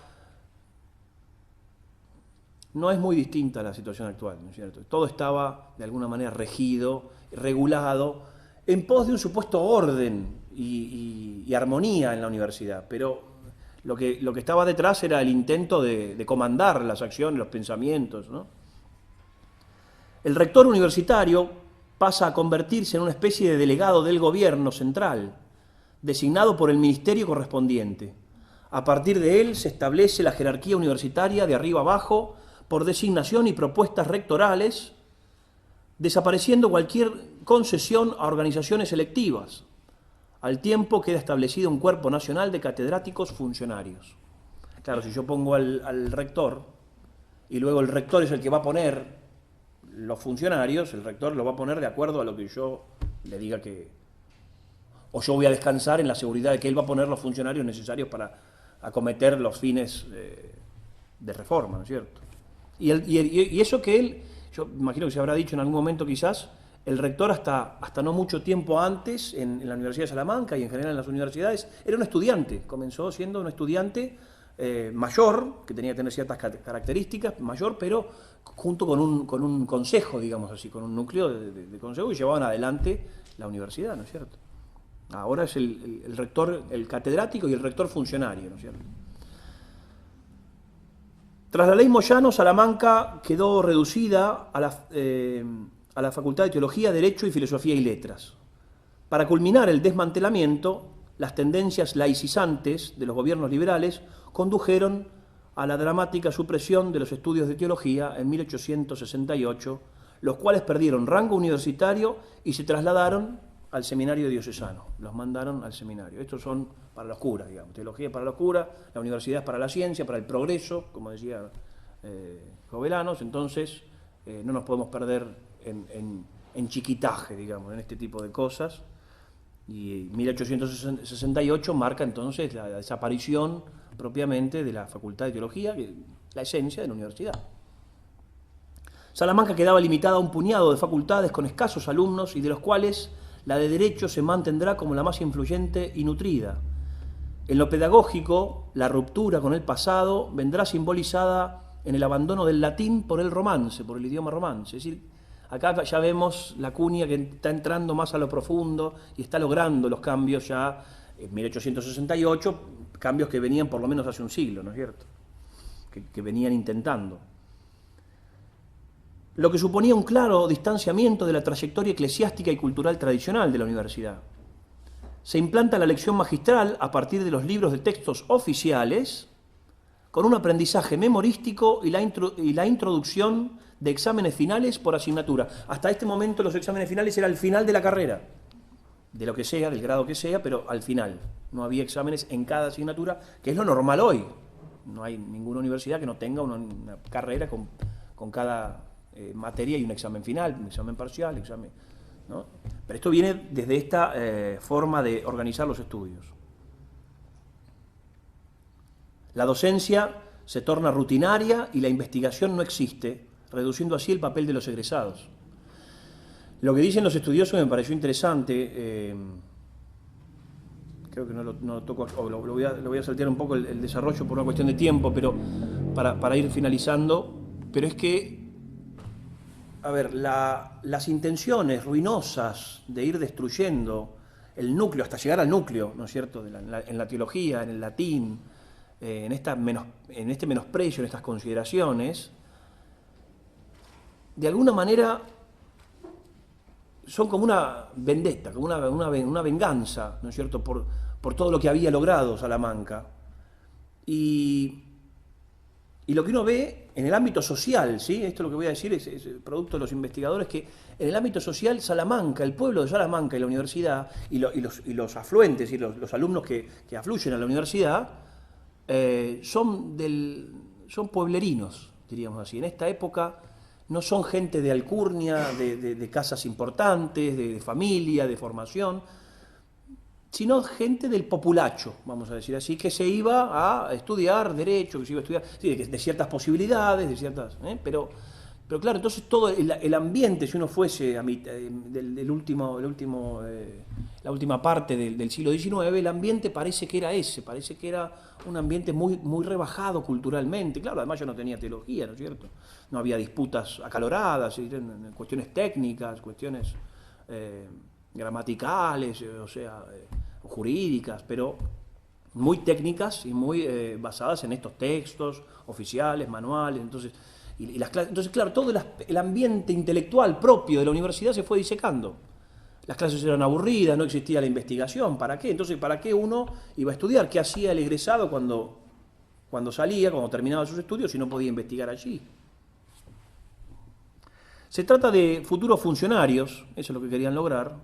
No es muy distinta a la situación actual, ¿no es cierto? Todo estaba de alguna manera regido, regulado, en pos de un supuesto orden y armonía en la universidad, pero lo que estaba detrás era el intento de comandar las acciones, los pensamientos, ¿no? El rector universitario pasa a convertirse en una especie de delegado del gobierno central, designado por el ministerio correspondiente. A partir de él se establece la jerarquía universitaria de arriba abajo por designación y propuestas rectorales, desapareciendo cualquier concesión a organizaciones electivas. Al tiempo queda establecido un cuerpo nacional de catedráticos funcionarios. Claro, si yo pongo al rector y luego el rector es el que va a poner los funcionarios, el rector lo va a poner de acuerdo a lo que yo le diga que... O yo voy a descansar en la seguridad de que él va a poner los funcionarios necesarios para acometer los fines de reforma, ¿no es cierto? Y eso que él, yo imagino que se habrá dicho en algún momento quizás, el rector hasta no mucho tiempo antes en la Universidad de Salamanca y en general en las universidades, era un estudiante, comenzó siendo un estudiante mayor, que tenía que tener ciertas características, mayor, pero junto con un consejo, digamos así, con un núcleo de consejo, y llevaban adelante la universidad, ¿no es cierto? Ahora es el rector, el catedrático y el rector funcionario, ¿no es cierto? Tras la ley Moyano, Salamanca quedó reducida a la Facultad de Teología, Derecho y Filosofía y Letras. Para culminar el desmantelamiento, las tendencias laicizantes de los gobiernos liberales condujeron a la dramática supresión de los estudios de teología en 1868, los cuales perdieron rango universitario y se trasladaron al seminario diocesano. Los mandaron al seminario. Estos son para los curas, digamos. Teología para los curas, la universidad es para la ciencia, para el progreso, como decía Jovellanos. Entonces, no nos podemos perder en chiquitaje, digamos, en este tipo de cosas. Y 1868 marca entonces la desaparición propiamente de la Facultad de Teología, la esencia de la universidad. Salamanca quedaba limitada a un puñado de facultades con escasos alumnos y de los cuales la de Derecho se mantendrá como la más influyente y nutrida. En lo pedagógico, la ruptura con el pasado vendrá simbolizada en el abandono del latín por el romance, por el idioma romance. Es decir, acá ya vemos la cuña que está entrando más a lo profundo y está logrando los cambios ya en 1868, cambios que venían por lo menos hace un siglo, ¿no es cierto? Que venían intentando. Lo que suponía un claro distanciamiento de la trayectoria eclesiástica y cultural tradicional de la universidad. Se implanta la lección magistral a partir de los libros de textos oficiales, con un aprendizaje memorístico y la introducción de exámenes finales por asignatura. Hasta este momento los exámenes finales eran al final de la carrera, de lo que sea, del grado que sea, pero al final. No había exámenes en cada asignatura, que es lo normal hoy. No hay ninguna universidad que no tenga una carrera con cada materia y un examen final, un examen parcial, ¿no? Pero esto viene desde esta forma de organizar los estudios. La docencia se torna rutinaria y la investigación no existe, reduciendo así el papel de los egresados. Lo que dicen los estudiosos me pareció interesante, creo que no lo toco, o lo voy a saltear un poco el desarrollo por una cuestión de tiempo, pero para ir finalizando, pero es que, a ver, las intenciones ruinosas de ir destruyendo el núcleo, hasta llegar al núcleo, ¿no es cierto?, en la teología, en el latín, en este menosprecio, en estas consideraciones, de alguna manera son como una vendetta, como una venganza, ¿no es cierto?, por todo lo que había logrado Salamanca. Y Y lo que uno ve en el ámbito social, ¿sí? Esto lo que voy a decir es producto de los investigadores, que en el ámbito social Salamanca, el pueblo de Salamanca y la universidad, y los afluentes y los alumnos que afluyen a la universidad, son pueblerinos, diríamos así. En esta época no son gente de alcurnia, de casas importantes, de familia, de formación, sino gente del populacho, vamos a decir así, que se iba a estudiar derecho, que se iba a estudiar, sí, de ciertas posibilidades, de ciertas, pero claro, entonces todo el ambiente, si uno fuese la última parte del siglo XIX, el ambiente parece que era ese, parece que era un ambiente muy, muy rebajado culturalmente. Claro, además yo no tenía teología, ¿no es cierto? No había disputas acaloradas, cuestiones técnicas, cuestiones gramaticales, o sea, jurídicas, pero muy técnicas y muy basadas en estos textos oficiales, manuales. Entonces, entonces claro, todo el ambiente intelectual propio de la universidad se fue disecando. Las clases eran aburridas, no existía la investigación. ¿Para qué? Entonces, ¿para qué uno iba a estudiar? ¿Qué hacía el egresado cuando salía, cuando terminaba sus estudios, si no podía investigar allí? Se trata de futuros funcionarios, eso es lo que querían lograr,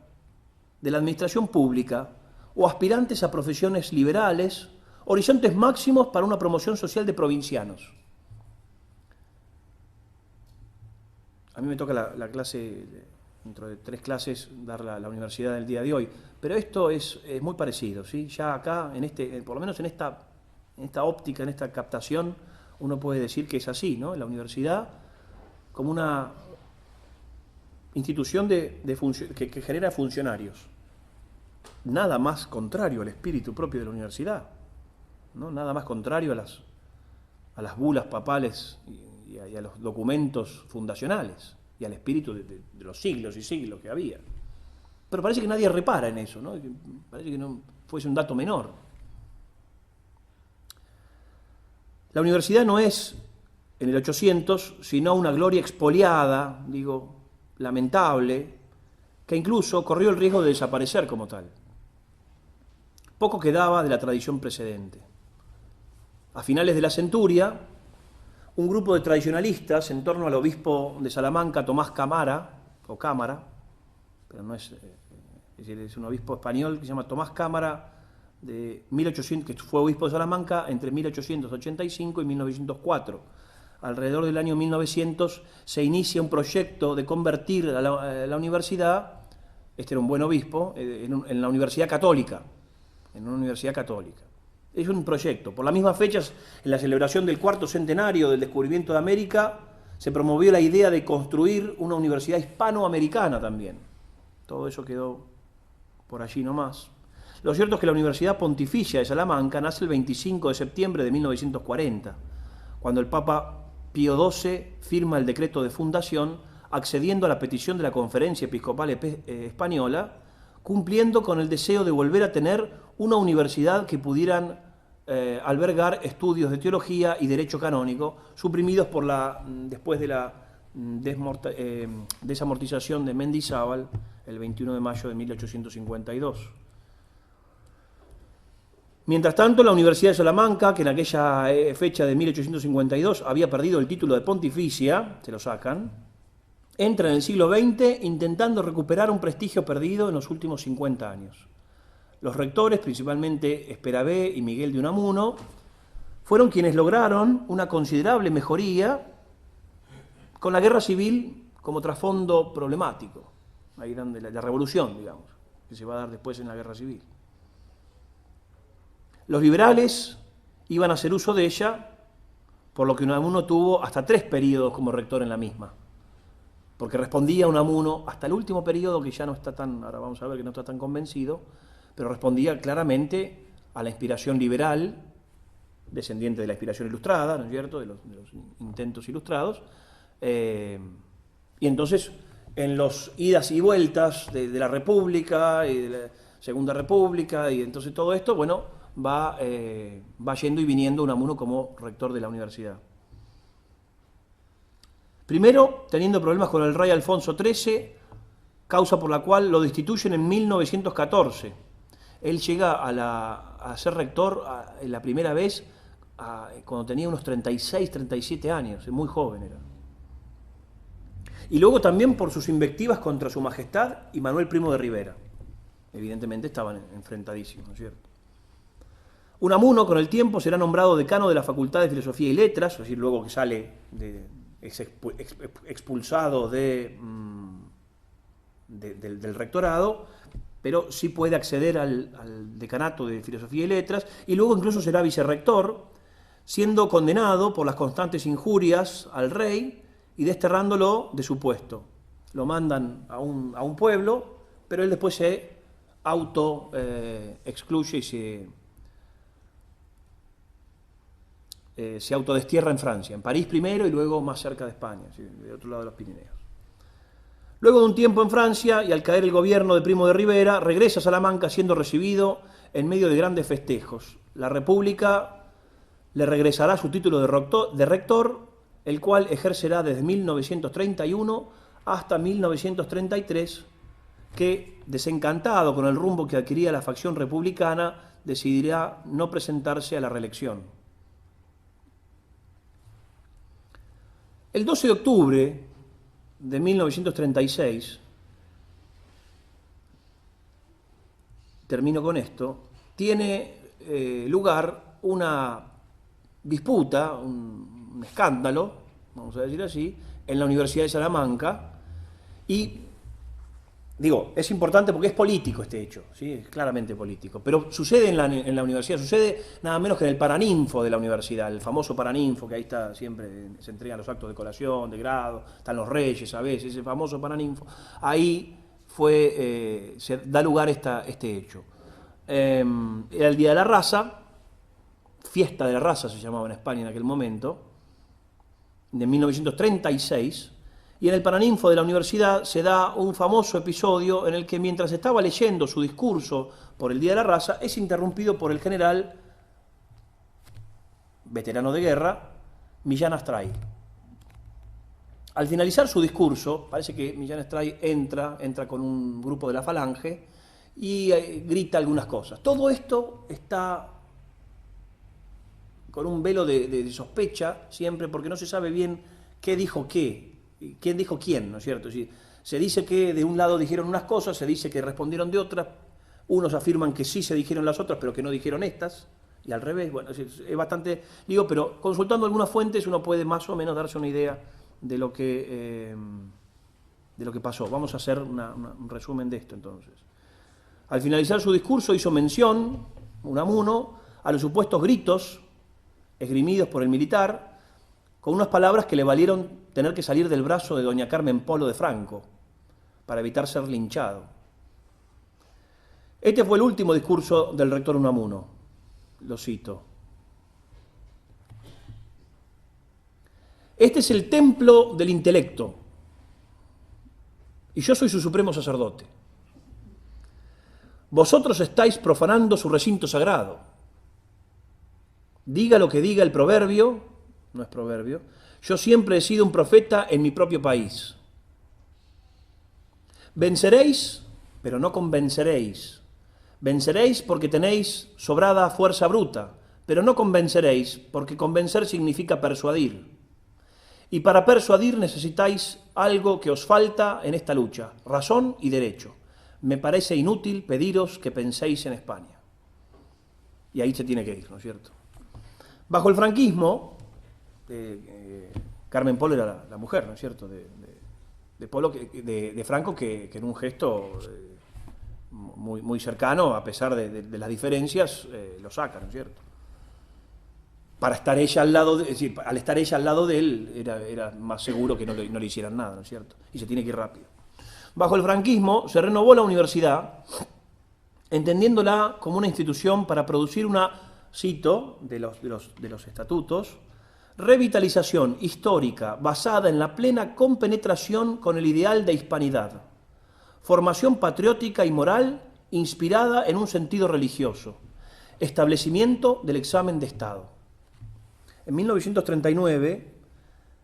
de la administración pública, o aspirantes a profesiones liberales, horizontes máximos para una promoción social de provincianos. A mí me toca la clase, dentro de 3 clases, dar la universidad del día de hoy, pero esto es muy parecido, ¿sí? Ya acá, por lo menos en esta óptica, en esta captación, uno puede decir que es así, ¿no? La universidad como una institución que genera funcionarios. Nada más contrario al espíritu propio de la universidad, ¿no? Nada más contrario a las bulas papales y a los documentos fundacionales y al espíritu de los siglos y siglos que había. Pero parece que nadie repara en eso, ¿no? Parece que no fuese un dato menor. La universidad no es, en el 800, sino una gloria expoliada, lamentable, que incluso corrió el riesgo de desaparecer como tal. Poco quedaba de la tradición precedente. A finales de la centuria, un grupo de tradicionalistas en torno al obispo de Salamanca, Tomás Cámara, pero no es un obispo español que se llama Tomás Cámara, que fue obispo de Salamanca entre 1885 y 1904. Alrededor del año 1900 se inicia un proyecto de convertir a la universidad, este era un buen obispo, en la universidad católica, en una universidad católica. Es un proyecto. Por las mismas fechas, en la celebración del 4º centenario del descubrimiento de América, se promovió la idea de construir una universidad hispanoamericana también. Todo eso quedó por allí nomás. Lo cierto es que la Universidad Pontificia de Salamanca nace el 25 de septiembre de 1940, cuando el Papa Pío XII firma el decreto de fundación, accediendo a la petición de la Conferencia Episcopal Española, cumpliendo con el deseo de volver a tener una universidad que pudieran albergar estudios de teología y derecho canónico, suprimidos después de la desamortización de Mendizábal el 21 de mayo de 1852. Mientras tanto, la Universidad de Salamanca, que en aquella fecha de 1852 había perdido el título de pontificia, se lo sacan, entra en el siglo XX intentando recuperar un prestigio perdido en los últimos 50 años. Los rectores, principalmente Esperabé y Miguel de Unamuno, fueron quienes lograron una considerable mejoría con la guerra civil como trasfondo problemático, la revolución, que se va a dar después en la guerra civil. Los liberales iban a hacer uso de ella, por lo que Unamuno tuvo hasta 3 periodos como rector en la misma, porque respondía a Unamuno hasta el último periodo, que ya no está ahora vamos a ver que no está tan convencido, pero respondía claramente a la inspiración liberal, descendiente de la inspiración ilustrada, ¿no es cierto?, de los intentos ilustrados, y entonces en los idas y vueltas de la República y de la Segunda República, y entonces todo esto, va yendo y viniendo Unamuno como rector de la universidad. Primero, teniendo problemas con el rey Alfonso XIII, causa por la cual lo destituyen en 1914. Él llega a ser rector la primera vez cuando tenía unos 36, 37 años, muy joven era. Y luego también por sus invectivas contra su majestad y Manuel Primo de Rivera. Evidentemente estaban enfrentadísimos, ¿no es cierto? Unamuno, con el tiempo, será nombrado decano de la Facultad de Filosofía y Letras, es decir, luego que sale expulsado del rectorado, pero sí puede acceder al decanato de Filosofía y Letras, y luego incluso será vicerrector, siendo condenado por las constantes injurias al rey y desterrándolo de su puesto. Lo mandan a un pueblo, pero él después se excluye y se autodestierra en Francia, en París primero y luego más cerca de España, ¿sí?, de otro lado de los Pirineos. Luego de un tiempo en Francia y al caer el gobierno de Primo de Rivera, regresa a Salamanca siendo recibido en medio de grandes festejos. La República le regresará su título de rector, el cual ejercerá desde 1931 hasta 1933, que, desencantado con el rumbo que adquiría la facción republicana, decidirá no presentarse a la reelección. El 12 de octubre de 1936, termino con esto, tiene lugar una disputa, un escándalo, vamos a decir así, en la Universidad de Salamanca, y digo, es importante porque es político este hecho, ¿sí? Es claramente político, pero sucede en la universidad, sucede nada menos que en el Paraninfo de la universidad, el famoso Paraninfo, que ahí está siempre, se entregan los actos de colación, de grado, están los reyes a veces, ese famoso Paraninfo, ahí se da lugar este hecho. Era el Día de la Raza, Fiesta de la Raza se llamaba en España en aquel momento, de 1936, y en el Paraninfo de la universidad se da un famoso episodio en el que mientras estaba leyendo su discurso por el Día de la Raza, es interrumpido por el general, veterano de guerra, Millán Astray. Al finalizar su discurso, parece que Millán Astray entra con un grupo de la Falange y grita algunas cosas. Todo esto está con un velo de sospecha siempre, porque no se sabe bien qué dijo qué. ¿Quién dijo quién, no es cierto? Es decir, se dice que de un lado dijeron unas cosas, se dice que respondieron de otras, unos afirman que sí se dijeron las otras, pero que no dijeron estas, y al revés. Bueno, es bastante, digo, pero consultando algunas fuentes uno puede más o menos darse una idea de lo que pasó. Vamos a hacer un resumen de esto entonces. Al finalizar su discurso hizo mención, Unamuno, a los supuestos gritos esgrimidos por el militar, con unas palabras que le valieron tener que salir del brazo de doña Carmen Polo de Franco, para evitar ser linchado. Este fue el último discurso del rector Unamuno, lo cito. Este es el templo del intelecto, y yo soy su supremo sacerdote. Vosotros estáis profanando su recinto sagrado. Diga lo que diga el proverbio, no es proverbio, yo siempre he sido un profeta en mi propio país. Venceréis, pero no convenceréis. Venceréis porque tenéis sobrada fuerza bruta, pero no convenceréis, porque convencer significa persuadir. Y para persuadir necesitáis algo que os falta en esta lucha, razón y derecho. Me parece inútil pediros que penséis en España. Y ahí se tiene que ir, ¿no es cierto? Bajo el franquismo, Carmen Polo era la mujer, ¿no es cierto?, de Franco, que en un gesto muy cercano, a pesar de las diferencias, lo saca, ¿no es cierto? Para estar ella al lado, es decir, al estar ella al lado de él, era más seguro que no le hicieran nada, ¿no es cierto? Y se tiene que ir rápido. Bajo el franquismo se renovó la universidad, entendiéndola como una institución para producir una, cito, de los estatutos, revitalización histórica basada en la plena compenetración con el ideal de hispanidad, formación patriótica y moral inspirada en un sentido religioso, establecimiento del examen de Estado. En 1939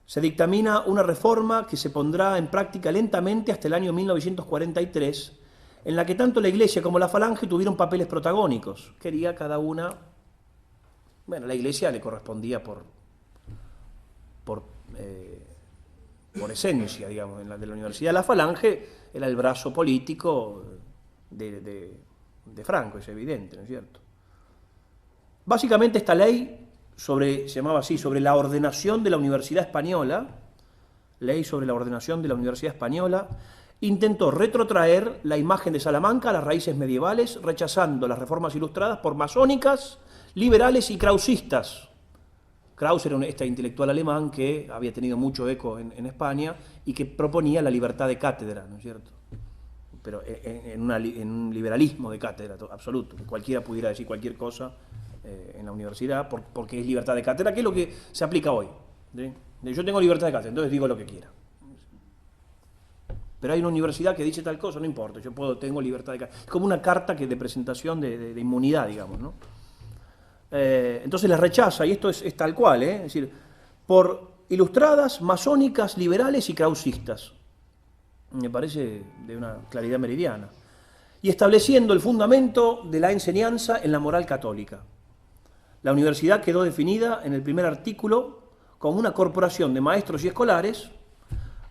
se dictamina una reforma que se pondrá en práctica lentamente hasta el año 1943, en la que tanto la Iglesia como la Falange tuvieron papeles protagónicos. Quería cada una bueno, la Iglesia le correspondía por esencia, digamos, de la universidad. La Falange era el brazo político de Franco, es evidente, ¿no es cierto? Básicamente esta ley se llamaba así, sobre la ordenación de la Universidad Española, ley sobre la ordenación de la Universidad Española, intentó retrotraer la imagen de Salamanca a las raíces medievales, rechazando las reformas ilustradas por masónicas, liberales y krausistas. Krauss era este intelectual alemán que había tenido mucho eco en España y que proponía la libertad de cátedra, ¿no es cierto? Pero en un liberalismo de cátedra absoluto, que cualquiera pudiera decir cualquier cosa en la universidad porque es libertad de cátedra, que es lo que se aplica hoy, ¿sí? Yo tengo libertad de cátedra, entonces digo lo que quiera. Pero hay una universidad que dice tal cosa, no importa, tengo libertad de cátedra. Es como una carta de presentación de inmunidad, digamos, ¿no? Entonces la rechaza, y esto es tal cual, es decir, por ilustradas, masónicas, liberales y krausistas. Me parece de una claridad meridiana. Y estableciendo el fundamento de la enseñanza en la moral católica. La universidad quedó definida en el primer artículo como una corporación de maestros y escolares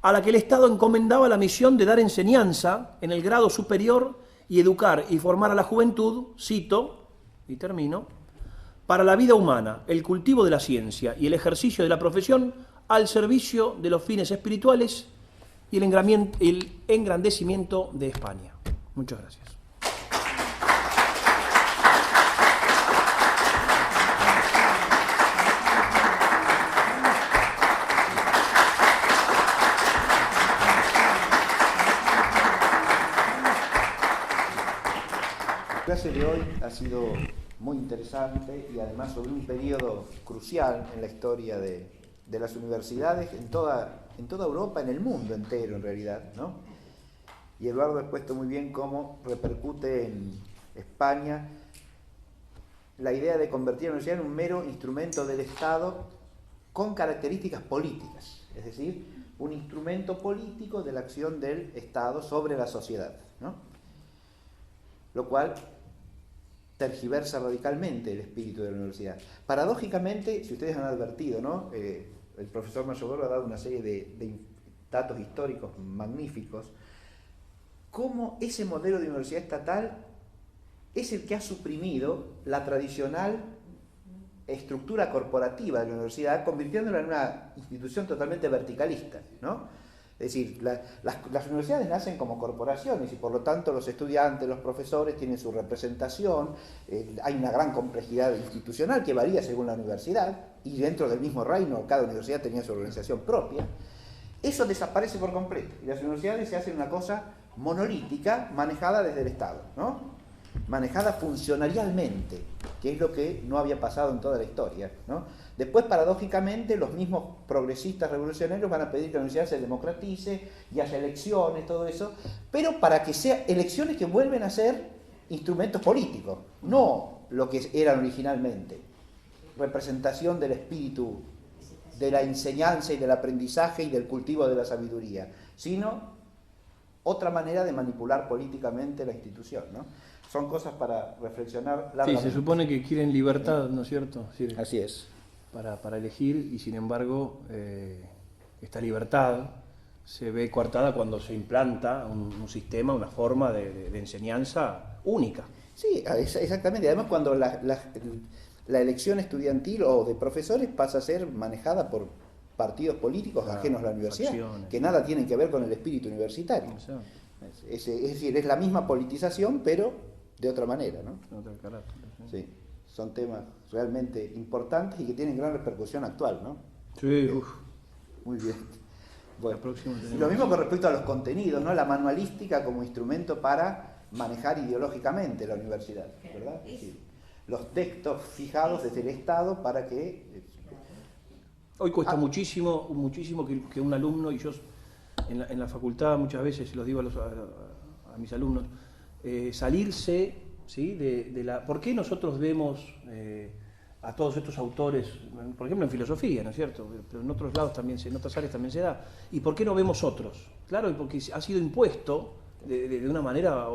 a la que el Estado encomendaba la misión de dar enseñanza en el grado superior y educar y formar a la juventud, cito, y termino, para la vida humana, el cultivo de la ciencia y el ejercicio de la profesión al servicio de los fines espirituales y el engrandecimiento de España. Muchas gracias. La clase de hoy ha sido muy interesante y además sobre un periodo crucial en la historia de las universidades en toda Europa, en el mundo entero en realidad, ¿no? Y Eduardo ha expuesto muy bien cómo repercute en España la idea de convertir a la universidad en un mero instrumento del Estado con características políticas, es decir, un instrumento político de la acción del Estado sobre la sociedad, ¿no? Lo cual tergiversa radicalmente el espíritu de la universidad. Paradójicamente, si ustedes han advertido, ¿no? El profesor Mayogoro ha dado una serie de datos históricos magníficos, cómo ese modelo de universidad estatal es el que ha suprimido la tradicional estructura corporativa de la universidad, convirtiéndola en una institución totalmente verticalista, ¿no? Es decir, las universidades nacen como corporaciones y por lo tanto los estudiantes, los profesores tienen su representación, hay una gran complejidad institucional que varía según la universidad y dentro del mismo reino cada universidad tenía su organización propia. Eso desaparece por completo y las universidades se hacen una cosa monolítica manejada desde el Estado, ¿no? Manejada funcionarialmente, que es lo que no había pasado en toda la historia, ¿no? Después, paradójicamente, los mismos progresistas revolucionarios van a pedir que la universidad se democratice y haya elecciones, todo eso, pero para que sean elecciones que vuelven a ser instrumentos políticos, no lo que eran originalmente, representación del espíritu, de la enseñanza y del aprendizaje y del cultivo de la sabiduría, sino otra manera de manipular políticamente la institución, ¿no? Son cosas para reflexionar largamente. Sí, se supone que quieren libertad, ¿no es cierto? Sí, así es. Para elegir y sin embargo esta libertad se ve coartada cuando se implanta un sistema, una forma de enseñanza única. Sí, exactamente. Además cuando la elección estudiantil o de profesores pasa a ser manejada por partidos políticos ajenos a la universidad, facciones, que nada tienen que ver con el espíritu universitario. Es decir, es la misma politización, pero de otra manera, ¿no? Otro carácter, sí. Sí, son temas realmente importantes y que tienen gran repercusión actual, ¿no? Sí, uff. Muy bien. Bueno, lo mismo con respecto a los contenidos, ¿no? La manualística como instrumento para manejar ideológicamente la universidad, ¿verdad? Sí. Los textos fijados desde el Estado para que... Hoy cuesta muchísimo que un alumno, y yo en la facultad muchas veces los digo a mis alumnos, salirse, ¿sí? de la... ¿Por qué nosotros vemos a todos estos autores, por ejemplo en filosofía, ¿no es cierto? Pero en otros lados también, en otras áreas también se da. ¿Y por qué no vemos otros? Claro, porque ha sido impuesto de una manera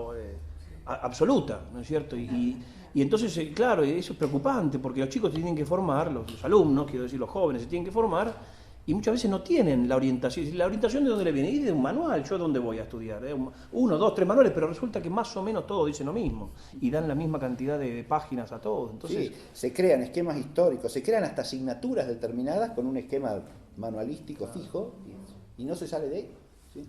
absoluta, ¿no es cierto? Y Y entonces, claro, eso es preocupante, porque los chicos se tienen que formar, los alumnos, quiero decir, los jóvenes se tienen que formar, y muchas veces no tienen la orientación. ¿La orientación de dónde le viene? Y de un manual. ¿Yo dónde voy a estudiar? 1, 2, 3 manuales, pero resulta que más o menos todos dicen lo mismo, y dan la misma cantidad de páginas a todos. Entonces, sí, se crean esquemas históricos, se crean hasta asignaturas determinadas con un esquema manualístico fijo, y no se sale de ahí. ¿Sí?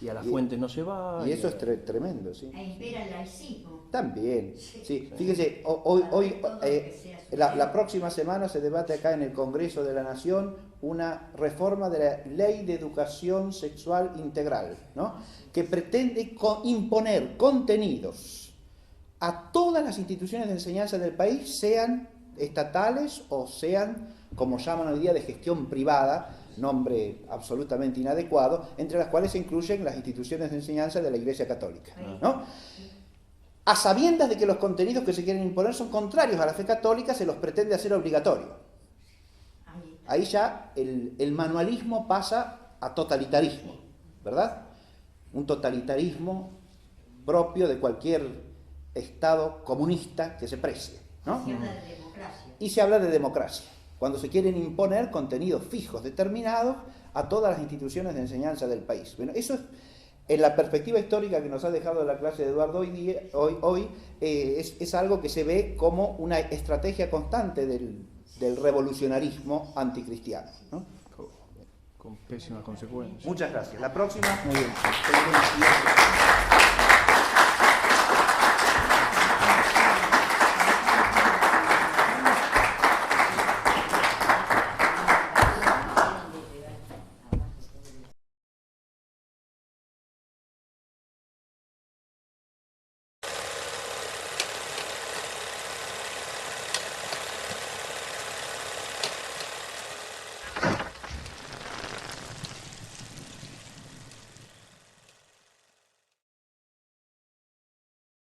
y a las fuentes no se va. Y eso es tremendo, ¿sí? E impera el laicismo. También, sí. Fíjese, hoy la próxima semana se debate acá en el Congreso de la Nación una reforma de la Ley de Educación Sexual Integral, ¿no? Que pretende imponer contenidos a todas las instituciones de enseñanza del país, sean estatales o sean, como llaman hoy día, de gestión privada, nombre absolutamente inadecuado, entre las cuales se incluyen las instituciones de enseñanza de la Iglesia Católica, ¿no? A sabiendas de que los contenidos que se quieren imponer son contrarios a la fe católica, se los pretende hacer obligatorio. Ahí ya el manualismo pasa a totalitarismo, ¿verdad? Un totalitarismo propio de cualquier Estado comunista que se precie, ¿no? Se habla de democracia. Y se habla de democracia, cuando se quieren imponer contenidos fijos, determinados, a todas las instituciones de enseñanza del país. Bueno, eso es, en la perspectiva histórica que nos ha dejado la clase de Eduardo hoy es algo que se ve como una estrategia constante del revolucionarismo anticristiano, ¿no? Con pésimas consecuencias. Muchas gracias. La próxima. Muy bien.